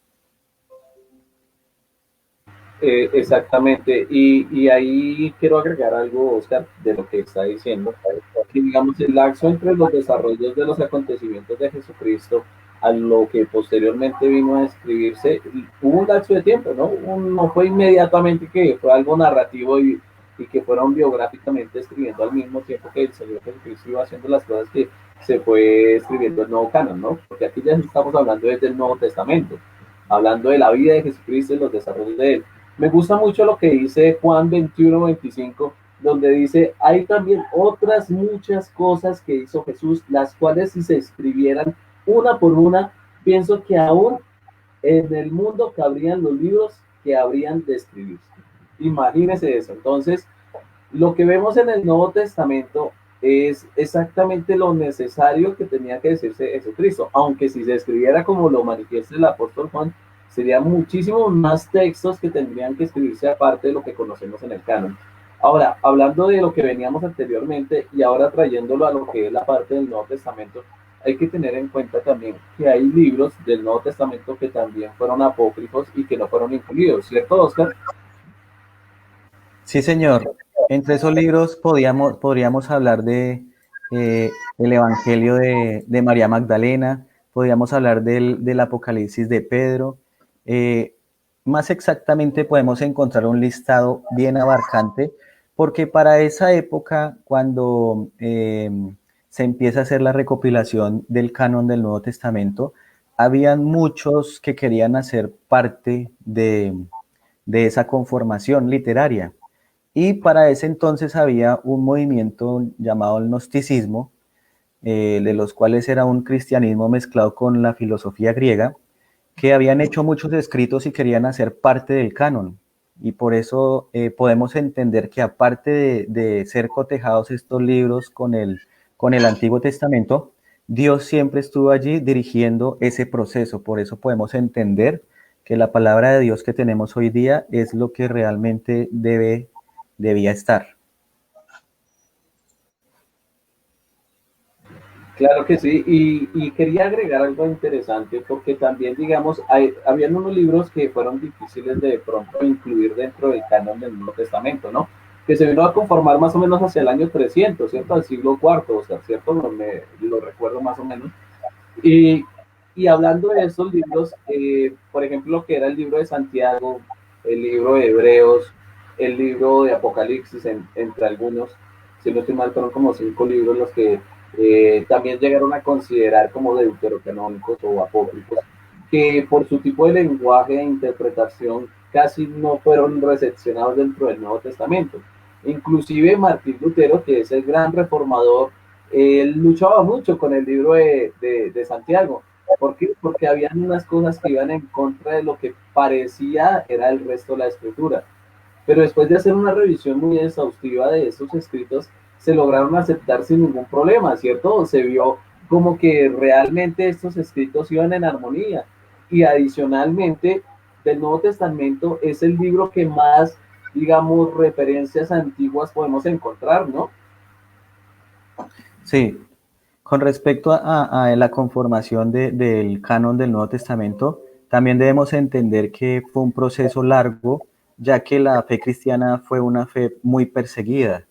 Exactamente, y ahí quiero agregar algo, Oscar, de lo que está diciendo, que digamos el laxo entre los desarrollos de los acontecimientos de Jesucristo a lo que posteriormente vino a escribirse, hubo un lapso de tiempo, ¿no? No fue inmediatamente que fue algo narrativo y que fueron biográficamente escribiendo al mismo tiempo que el Señor Jesucristo iba haciendo las cosas que se fue escribiendo el nuevo canon, ¿no? Porque aquí ya estamos hablando desde el Nuevo Testamento, hablando de la vida de Jesucristo y los desarrollos de él. Me gusta mucho lo que dice Juan 21:25, donde dice, hay también otras muchas cosas que hizo Jesús, las cuales si se escribieran una por una, pienso que aún en el mundo cabrían los libros que habrían de escribirse. Imagínense eso. Entonces, lo que vemos en el Nuevo Testamento es exactamente lo necesario que tenía que decirse Jesucristo, aunque si se escribiera como lo manifiesta el apóstol Juan, serían muchísimos más textos que tendrían que escribirse aparte de lo que conocemos en el canon. Ahora, hablando de lo que veníamos anteriormente y ahora trayéndolo a lo que es la parte del Nuevo Testamento, hay que tener en cuenta también que hay libros del Nuevo Testamento que también fueron apócrifos y que no fueron incluidos, ¿cierto, Oscar? Sí, señor. Entre esos libros podríamos hablar de el Evangelio de María Magdalena, podríamos hablar del Apocalipsis de Pedro. Más exactamente podemos encontrar un listado bien abarcante, porque para esa época, cuando se empieza a hacer la recopilación del canon del Nuevo Testamento, habían muchos que querían hacer parte de esa conformación literaria. Y para ese entonces había un movimiento llamado el gnosticismo, de los cuales era un cristianismo mezclado con la filosofía griega, que habían hecho muchos escritos y querían hacer parte del canon. Y por eso podemos entender que aparte de ser cotejados estos libros con el Antiguo Testamento, Dios siempre estuvo allí dirigiendo ese proceso. Por eso podemos entender que la palabra de Dios que tenemos hoy día es lo que realmente debía estar. Claro que sí, y quería agregar algo interesante porque también, digamos, habían unos libros que fueron difíciles de pronto incluir dentro del canon del Nuevo Testamento, ¿no? Que se vino a conformar más o menos hacia el año 300, ¿cierto? Al siglo IV, o sea, ¿cierto? No me lo recuerdo más o menos. Y, y hablando de esos libros, por ejemplo, lo que era el libro de Santiago, el libro de Hebreos, el libro de Apocalipsis, entre algunos, si no estoy mal, fueron como 5 libros los que también llegaron a considerar como deuterocanónicos o apócrifos, que por su tipo de lenguaje e interpretación casi no fueron recepcionados dentro del Nuevo Testamento. Inclusive Martín Lutero, que es el gran reformador, él luchaba mucho con el libro de Santiago. ¿Por qué? Porque habían unas cosas que iban en contra de lo que parecía era el resto de la escritura. Pero después de hacer una revisión muy exhaustiva de esos escritos, se lograron aceptar sin ningún problema, ¿cierto? Se vio como que realmente estos escritos iban en armonía. Y adicionalmente, del Nuevo Testamento es el libro que más, digamos, referencias antiguas podemos encontrar, ¿no? Sí, Con respecto a la conformación del canon del Nuevo Testamento, también debemos entender que fue un proceso largo, ya que la fe cristiana fue una fe muy perseguida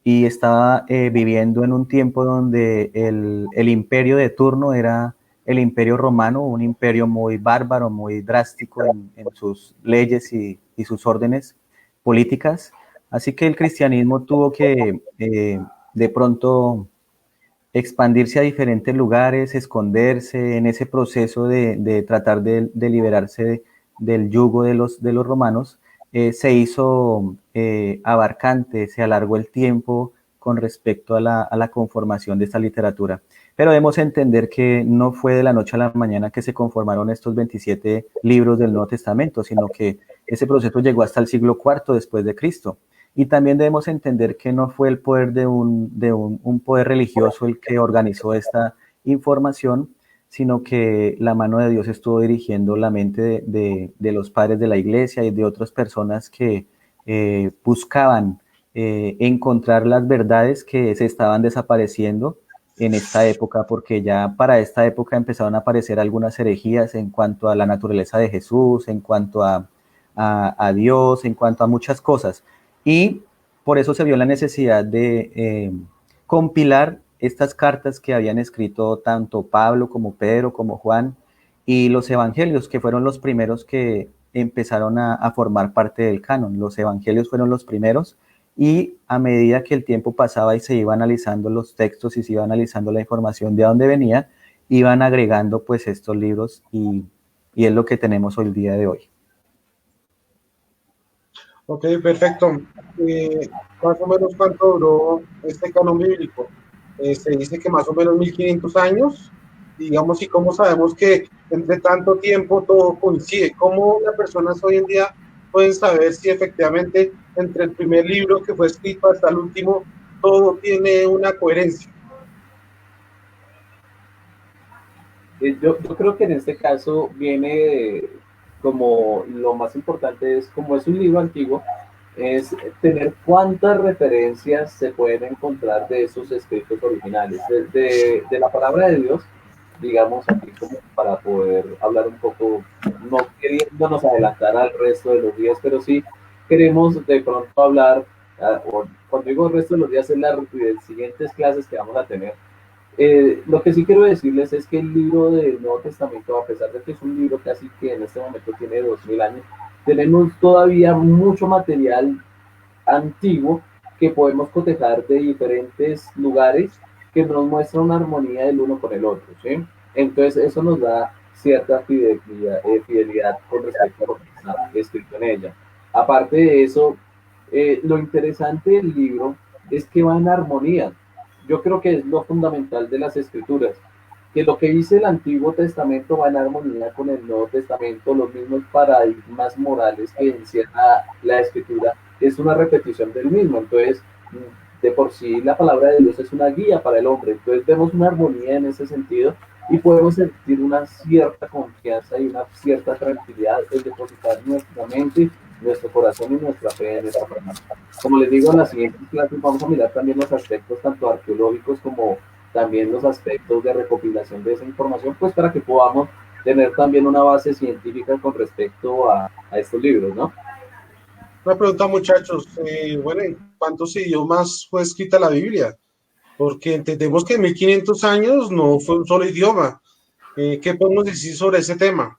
y estaba viviendo en un tiempo donde el imperio de turno era el imperio romano, un imperio muy bárbaro, muy drástico en sus leyes y sus órdenes políticas. Así que el cristianismo tuvo que de pronto expandirse a diferentes lugares, esconderse en ese proceso de tratar de liberarse del yugo de los romanos, se hizo abarcante, se alargó el tiempo con respecto a la conformación de esta literatura. Pero debemos entender que no fue de la noche a la mañana que se conformaron estos 27 libros del Nuevo Testamento, sino que ese proceso llegó hasta el siglo IV después de Cristo. Y también debemos entender que no fue el poder de un poder religioso el que organizó esta información, sino que la mano de Dios estuvo dirigiendo la mente de los padres de la iglesia y de otras personas que buscaban encontrar las verdades que se estaban desapareciendo en esta época, porque ya para esta época empezaron a aparecer algunas herejías en cuanto a la naturaleza de Jesús, en cuanto a Dios, en cuanto a muchas cosas. Y por eso se vio la necesidad de compilar estas cartas que habían escrito tanto Pablo como Pedro como Juan y los evangelios, que fueron los primeros que empezaron a formar parte del canon. Los evangelios fueron los primeros y a medida que el tiempo pasaba y se iba analizando los textos y se iba analizando la información de dónde venía, iban agregando pues estos libros y es lo que tenemos hoy el día de hoy. Ok, perfecto. Más o menos cuánto duró este canon bíblico. Se dice que más o menos 1500 años, digamos, y cómo sabemos que entre tanto tiempo todo coincide. ¿Cómo las personas hoy en día pueden saber si efectivamente entre el primer libro que fue escrito hasta el último todo tiene una coherencia? Yo creo que en este caso viene como lo más importante es, como es un libro antiguo, es tener cuántas referencias se pueden encontrar de esos escritos originales, de la palabra de Dios, digamos aquí como para poder hablar un poco, no queriéndonos adelantar al resto de los días, pero sí queremos de pronto hablar, o cuando digo el resto de los días es las siguientes clases que vamos a tener. Lo que sí quiero decirles es que el libro del Nuevo Testamento, a pesar de que es un libro casi que en este momento tiene 2000 años, tenemos todavía mucho material antiguo que podemos cotejar de diferentes lugares que nos muestra una armonía del uno con el otro, ¿sí? Entonces eso nos da cierta fidelidad con respecto a lo que está escrito en ella. Aparte de eso, lo interesante del libro es que va en armonía. Yo creo que es lo fundamental de las escrituras, que lo que dice el Antiguo Testamento va en armonía con el Nuevo Testamento, los mismos paradigmas morales que encierra la escritura, es una repetición del mismo. Entonces, de por sí la palabra de Dios es una guía para el hombre. Entonces vemos una armonía en ese sentido y podemos sentir una cierta confianza y una cierta tranquilidad en depositar nuestra mente, nuestro corazón y nuestra fe en esta palabra. Como les digo, en las siguientes clases vamos a mirar también los aspectos tanto arqueológicos como también los aspectos de recopilación de esa información, pues para que podamos tener también una base científica con respecto a estos libros, ¿no? Una pregunta, muchachos. Bueno, ¿en cuántos idiomas fue escrita la Biblia? Porque entendemos que en 1500 años no fue un solo idioma. ¿Qué podemos decir sobre ese tema?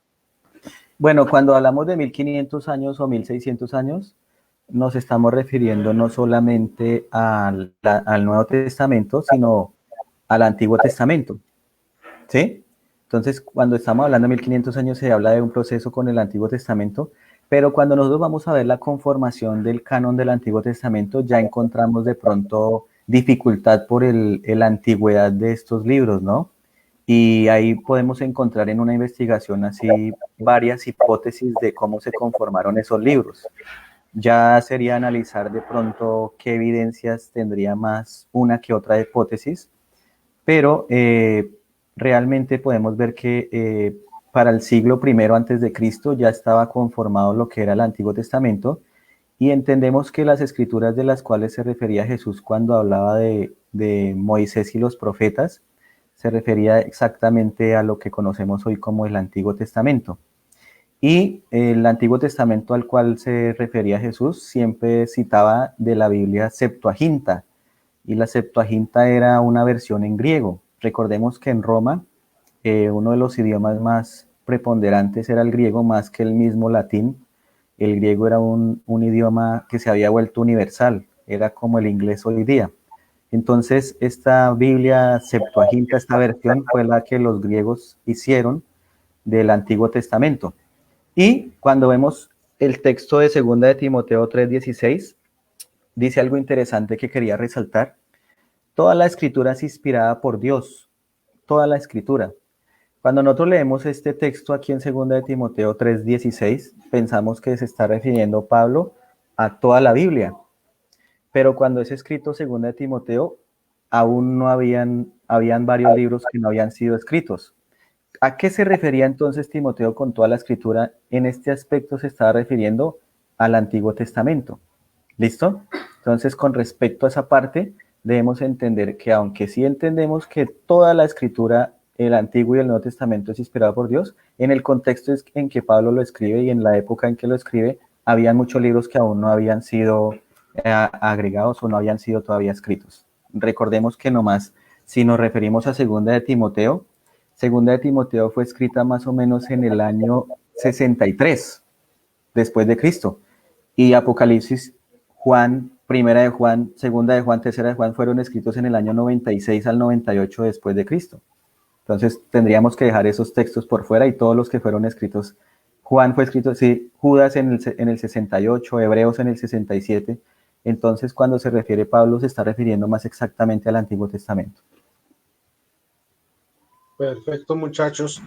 Bueno, cuando hablamos de 1500 años o 1600 años, nos estamos refiriendo no solamente al Nuevo Testamento, sino al Antiguo Testamento, ¿sí? Entonces, cuando estamos hablando de 1500 años, se habla de un proceso con el Antiguo Testamento, pero cuando nosotros vamos a ver la conformación del canon del Antiguo Testamento, ya encontramos de pronto dificultad por la antigüedad de estos libros, ¿no? Y ahí podemos encontrar en una investigación así varias hipótesis de cómo se conformaron esos libros. Ya sería analizar de pronto qué evidencias tendría más una que otra hipótesis, pero realmente podemos ver que para el siglo I antes de Cristo ya estaba conformado lo que era el Antiguo Testamento y entendemos que las escrituras de las cuales se refería Jesús cuando hablaba de Moisés y los profetas se refería exactamente a lo que conocemos hoy como el Antiguo Testamento. Y el Antiguo Testamento al cual se refería Jesús siempre citaba de la Biblia Septuaginta, y la Septuaginta era una versión en griego. Recordemos que en Roma uno de los idiomas más preponderantes era el griego más que el mismo latín. El griego era un idioma que se había vuelto universal, era como el inglés hoy día. Entonces, esta Biblia Septuaginta, esta versión, fue la que los griegos hicieron del Antiguo Testamento. Y cuando vemos el texto de 2 de Timoteo 3:16, dice algo interesante que quería resaltar. Toda la escritura es inspirada por Dios, toda la escritura. Cuando nosotros leemos este texto aquí en 2 de Timoteo 3:16, pensamos que se está refiriendo Pablo a toda la Biblia. Pero cuando es escrito 2 de Timoteo, aún no habían varios libros que no habían sido escritos. ¿A qué se refería entonces Timoteo con toda la escritura? En este aspecto se estaba refiriendo al Antiguo Testamento. ¿Listo? Entonces, con respecto a esa parte, debemos entender que aunque sí entendemos que toda la escritura, el Antiguo y el Nuevo Testamento es inspirado por Dios, en el contexto en que Pablo lo escribe y en la época en que lo escribe, había muchos libros que aún no habían sido agregados o no habían sido todavía escritos. Recordemos que nomás, si nos referimos a 2 de Timoteo, 2 de Timoteo fue escrita más o menos en el año 63 después de Cristo, y Apocalipsis, Juan, Primera de Juan, Segunda de Juan, Tercera de Juan fueron escritos en el año 96 al 98 después de Cristo. Entonces tendríamos que dejar esos textos por fuera y todos los que fueron escritos. Juan fue escrito, sí, Judas en el 68, Hebreos en el 67. Entonces, cuando se refiere Pablo, se está refiriendo más exactamente al Antiguo Testamento. Perfecto, muchachos.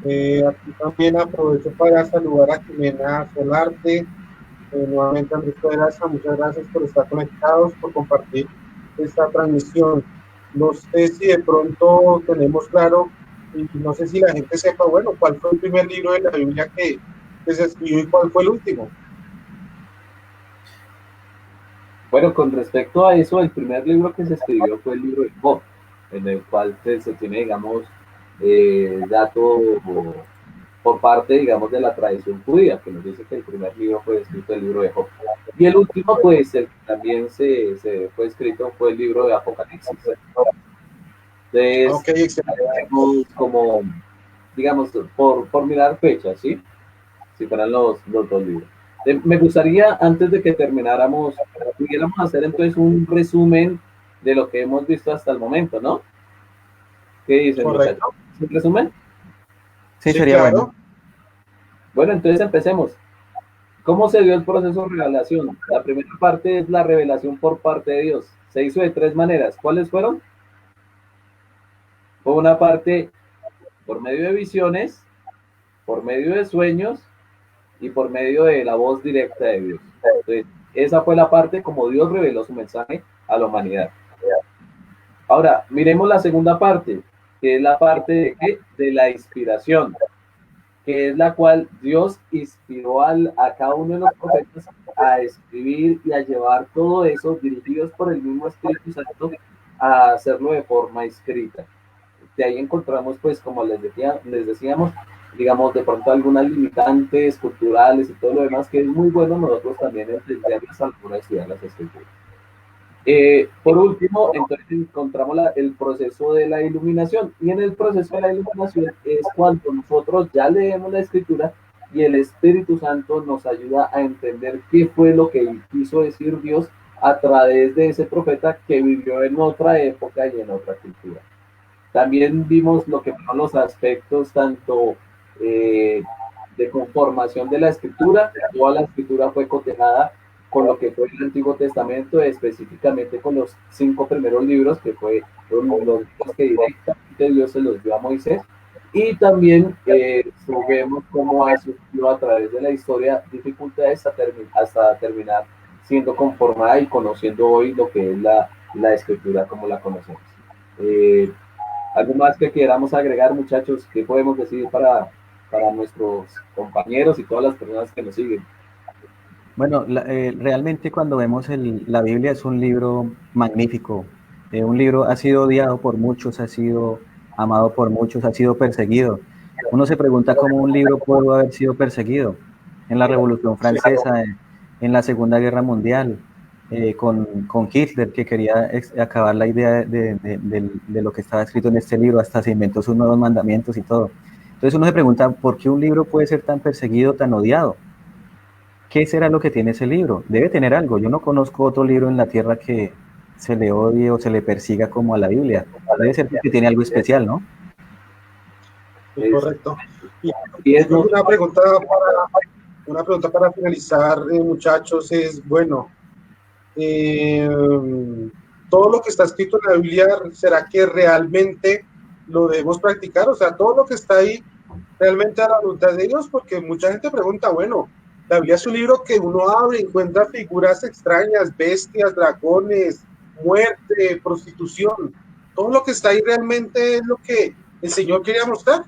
Aquí también aprovecho para saludar a Jimena Solarte, nuevamente Andrés Pedraza, muchas gracias por estar conectados, por compartir esta transmisión. No sé si de pronto tenemos claro, y no sé si la gente sepa, bueno, cuál fue el primer libro de la Biblia que se escribió y cuál fue el último. Bueno, con respecto a eso, el primer libro que se escribió fue el libro de Job, en el cual se tiene, digamos, dato por parte, digamos, de la tradición judía, que nos dice que el primer libro fue escrito el libro de Job. Y el último, pues, el que también se fue escrito fue el libro de Apocalipsis. Entonces, Okay, como, digamos, por mirar fechas, ¿sí? Si fueran los dos libros. Me gustaría, antes de que termináramos, pudiéramos hacer entonces un resumen de lo que hemos visto hasta el momento, ¿no? ¿Qué dicen, muchachos? ¿Un resumen? Sí, sería claro. bueno. Bueno, entonces empecemos. ¿Cómo se dio el proceso de revelación? La primera parte es la revelación por parte de Dios. Se hizo de tres maneras. ¿Cuáles fueron? Por una parte, por medio de visiones, por medio de sueños y por medio de la voz directa de Dios. Entonces, esa fue la parte como Dios reveló su mensaje a la humanidad. Ahora, miremos la segunda parte, que es la parte de, ¿qué? De la inspiración, que es la cual Dios inspiró a cada uno de los profetas a escribir y a llevar todo eso dirigidos por el mismo Espíritu Santo a hacerlo de forma escrita. De ahí encontramos, pues, como les decíamos, digamos, de pronto algunas limitantes culturales y todo lo demás, que es muy bueno nosotros también entenderlas a la hora de estudiar las escrituras. Por último, entonces encontramos el proceso de la iluminación, y en el proceso de la iluminación es cuando nosotros ya leemos la escritura y el Espíritu Santo nos ayuda a entender qué fue lo que quiso decir Dios a través de ese profeta que vivió en otra época y en otra cultura. También vimos lo que fueron los aspectos tanto de conformación de la escritura. Toda la escritura fue cotejada con lo que fue el Antiguo Testamento, específicamente con los 5 primeros libros, que fue los libros que directamente Dios se los dio a Moisés. Y también vemos cómo ha sufrido a través de la historia dificultades hasta terminar siendo conformada y conociendo hoy lo que es la escritura como la conocemos. ¿Algo más que queramos agregar, muchachos? ¿Qué podemos decir para nuestros compañeros y todas las personas que nos siguen? Bueno, realmente cuando vemos la Biblia es un libro magnífico. Un libro ha sido odiado por muchos, ha sido amado por muchos, ha sido perseguido. Uno se pregunta cómo un libro pudo haber sido perseguido en la Revolución Francesa, en la Segunda Guerra Mundial, con Hitler, que quería acabar la idea de lo que estaba escrito en este libro, hasta se inventó sus nuevos mandamientos y todo. Entonces uno se pregunta, ¿por qué un libro puede ser tan perseguido, tan odiado? ¿Qué será lo que tiene ese libro? Debe tener algo. Yo no conozco otro libro en la tierra que se le odie o se le persiga como a la Biblia. Debe ser porque tiene algo especial, ¿no? Sí, correcto. Y una pregunta para finalizar, muchachos, es, bueno, todo lo que está escrito en la Biblia, ¿será que realmente lo debemos practicar? O sea, todo lo que está ahí, realmente a la voluntad de Dios, porque mucha gente pregunta, bueno, la Biblia es un libro que uno abre y encuentra figuras extrañas, bestias, dragones, muerte, prostitución. Todo lo que está ahí realmente es lo que el Señor quería mostrar.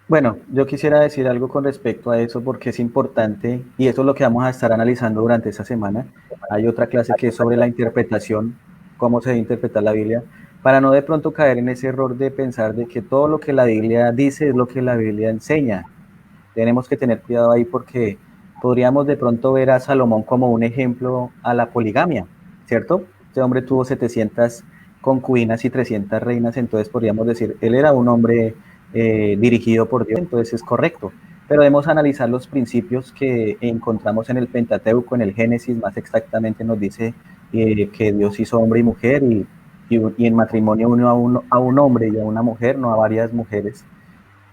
Bueno, yo quisiera decir algo con respecto a eso porque es importante y eso es lo que vamos a estar analizando durante esta semana. Hay otra clase que es sobre la interpretación, cómo se debe interpretar la Biblia, para no de pronto caer en ese error de pensar de que todo lo que la Biblia dice es lo que la Biblia enseña. Tenemos que tener cuidado ahí porque podríamos de pronto ver a Salomón como un ejemplo a la poligamia, ¿cierto? Este hombre tuvo 700 concubinas y 300 reinas, entonces podríamos decir, él era un hombre dirigido por Dios, entonces es correcto. Pero debemos analizar los principios que encontramos en el Pentateuco, en el Génesis, más exactamente nos dice que Dios hizo hombre y mujer y en matrimonio unió a un hombre y a una mujer, no a varias mujeres,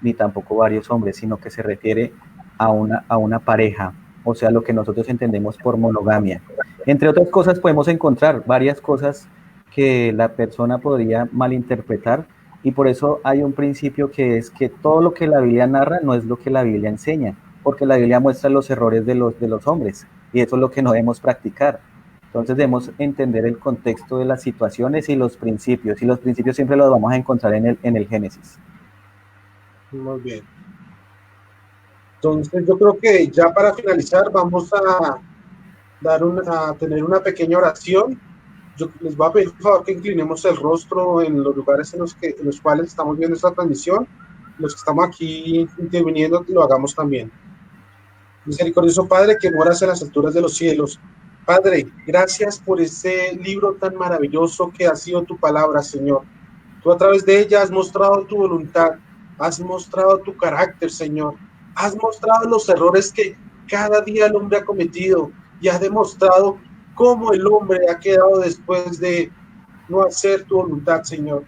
ni tampoco varios hombres, sino que se refiere a una pareja, o sea, lo que nosotros entendemos por monogamia. Entre otras cosas, podemos encontrar varias cosas que la persona podría malinterpretar y por eso hay un principio que es que todo lo que la Biblia narra no es lo que la Biblia enseña, porque la Biblia muestra los errores de los hombres y eso es lo que no debemos practicar. Entonces debemos entender el contexto de las situaciones y los principios siempre los vamos a encontrar en el Génesis. Muy bien. Entonces yo creo que ya para finalizar vamos a tener una pequeña oración. Yo les voy a pedir por favor que inclinemos el rostro en los lugares en los cuales estamos viendo esta transmisión. Los que estamos aquí interviniendo, lo hagamos también. Misericordioso Padre, que moras en las alturas de los cielos. Padre, gracias por ese libro tan maravilloso que ha sido tu palabra, Señor. Tú a través de ella has mostrado tu voluntad, has mostrado tu carácter, Señor. Has mostrado los errores que cada día el hombre ha cometido y has demostrado cómo el hombre ha quedado después de no hacer tu voluntad, Señor.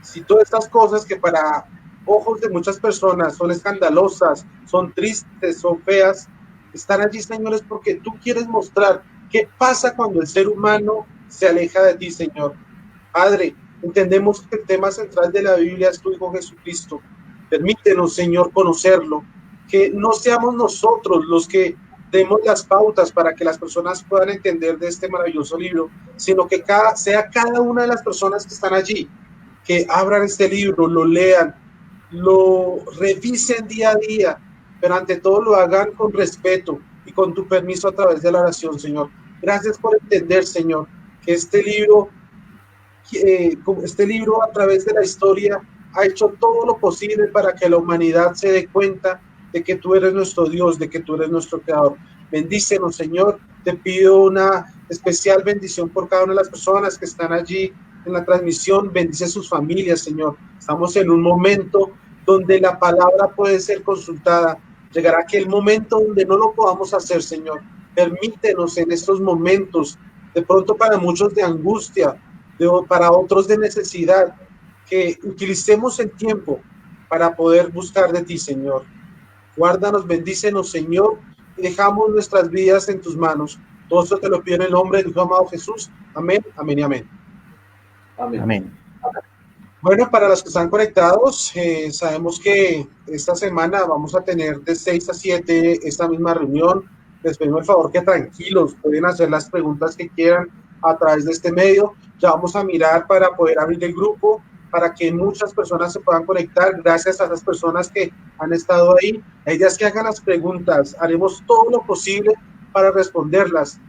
Si todas estas cosas que para ojos de muchas personas son escandalosas, son tristes, son feas, están allí, Señor, es porque tú quieres mostrar qué pasa cuando el ser humano se aleja de ti, Señor. Padre, entendemos que el tema central de la Biblia es tu Hijo Jesucristo. Permítenos, Señor, conocerlo, que no seamos nosotros los que demos las pautas para que las personas puedan entender de este maravilloso libro, sino que sea cada una de las personas que están allí, que abran este libro, lo lean, lo revisen día a día, pero ante todo lo hagan con respeto y con tu permiso a través de la oración, Señor. Gracias por entender, Señor, que este libro a través de la historia ha hecho todo lo posible para que la humanidad se dé cuenta de que tú eres nuestro Dios, de que tú eres nuestro Creador. Bendícenos, Señor. Te pido una especial bendición por cada una de las personas que están allí en la transmisión. Bendice sus familias, Señor. Estamos en un momento donde la palabra puede ser consultada. Llegará aquel momento donde no lo podamos hacer, Señor. Permítenos en estos momentos, de pronto para muchos de angustia, para otros de necesidad, que utilicemos el tiempo para poder buscar de ti, Señor. Guárdanos, bendícenos, Señor, y dejamos nuestras vidas en tus manos. Todo esto te lo pido en el nombre de tu amado Jesús. Amén, amén y amén. Amén. Amén. Bueno, para los que están conectados, sabemos que esta semana vamos a tener de 6 a 7 esta misma reunión. Les pedimos el favor que tranquilos, pueden hacer las preguntas que quieran a través de este medio. Ya vamos a mirar para poder abrir el grupo, para que muchas personas se puedan conectar. Gracias a las personas que han estado ahí. La idea es que hagan las preguntas. Haremos todo lo posible para responderlas.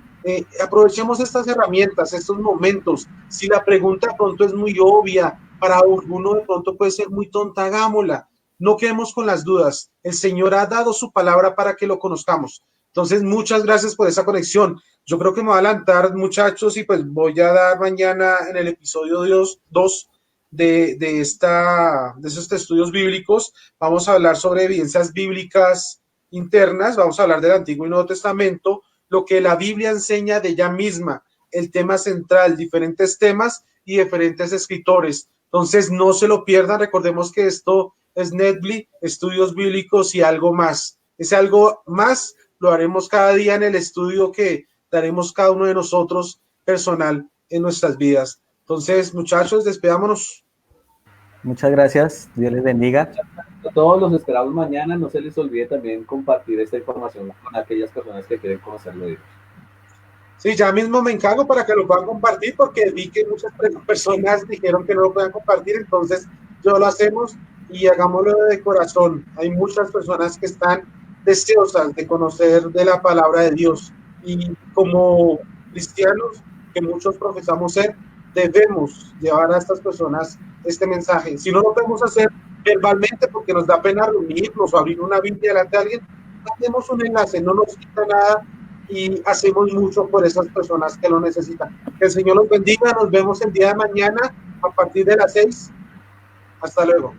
Aprovechemos estas herramientas, estos momentos. Si la pregunta pronto es muy obvia, para alguno de pronto puede ser muy tonta, hagámosla. No quedemos con las dudas. El Señor ha dado su palabra para que lo conozcamos. Entonces, muchas gracias por esa conexión. Yo creo que me voy a adelantar, muchachos, y pues voy a dar mañana en el episodio 2 de esos estudios bíblicos. Vamos a hablar sobre evidencias bíblicas internas, vamos a hablar del Antiguo y Nuevo Testamento, lo que la Biblia enseña de ella misma, el tema central, diferentes temas y diferentes escritores. Entonces, no se lo pierdan. Recordemos que esto es Netflix, estudios bíblicos y algo más. Ese algo más lo haremos cada día en el estudio que daremos cada uno de nosotros personal en nuestras vidas. Entonces, muchachos, despidámonos. Muchas gracias, Dios les bendiga. A todos los esperamos mañana. No se les olvide también compartir esta información con aquellas personas que quieren conocerlo de Dios. Sí, ya mismo me encargo para que lo puedan compartir, porque vi que muchas personas dijeron que no lo puedan compartir, entonces yo lo hacemos y hagámoslo de corazón. Hay muchas personas que están deseosas de conocer de la palabra de Dios, y como cristianos que muchos profesamos ser, debemos llevar a estas personas este mensaje. Si no lo podemos hacer verbalmente porque nos da pena reunirnos o abrir una Biblia delante de alguien, hacemos un enlace, no nos quita nada y hacemos mucho por esas personas que lo necesitan. Que el Señor los bendiga. Nos vemos el día de mañana a partir de las 6. Hasta luego.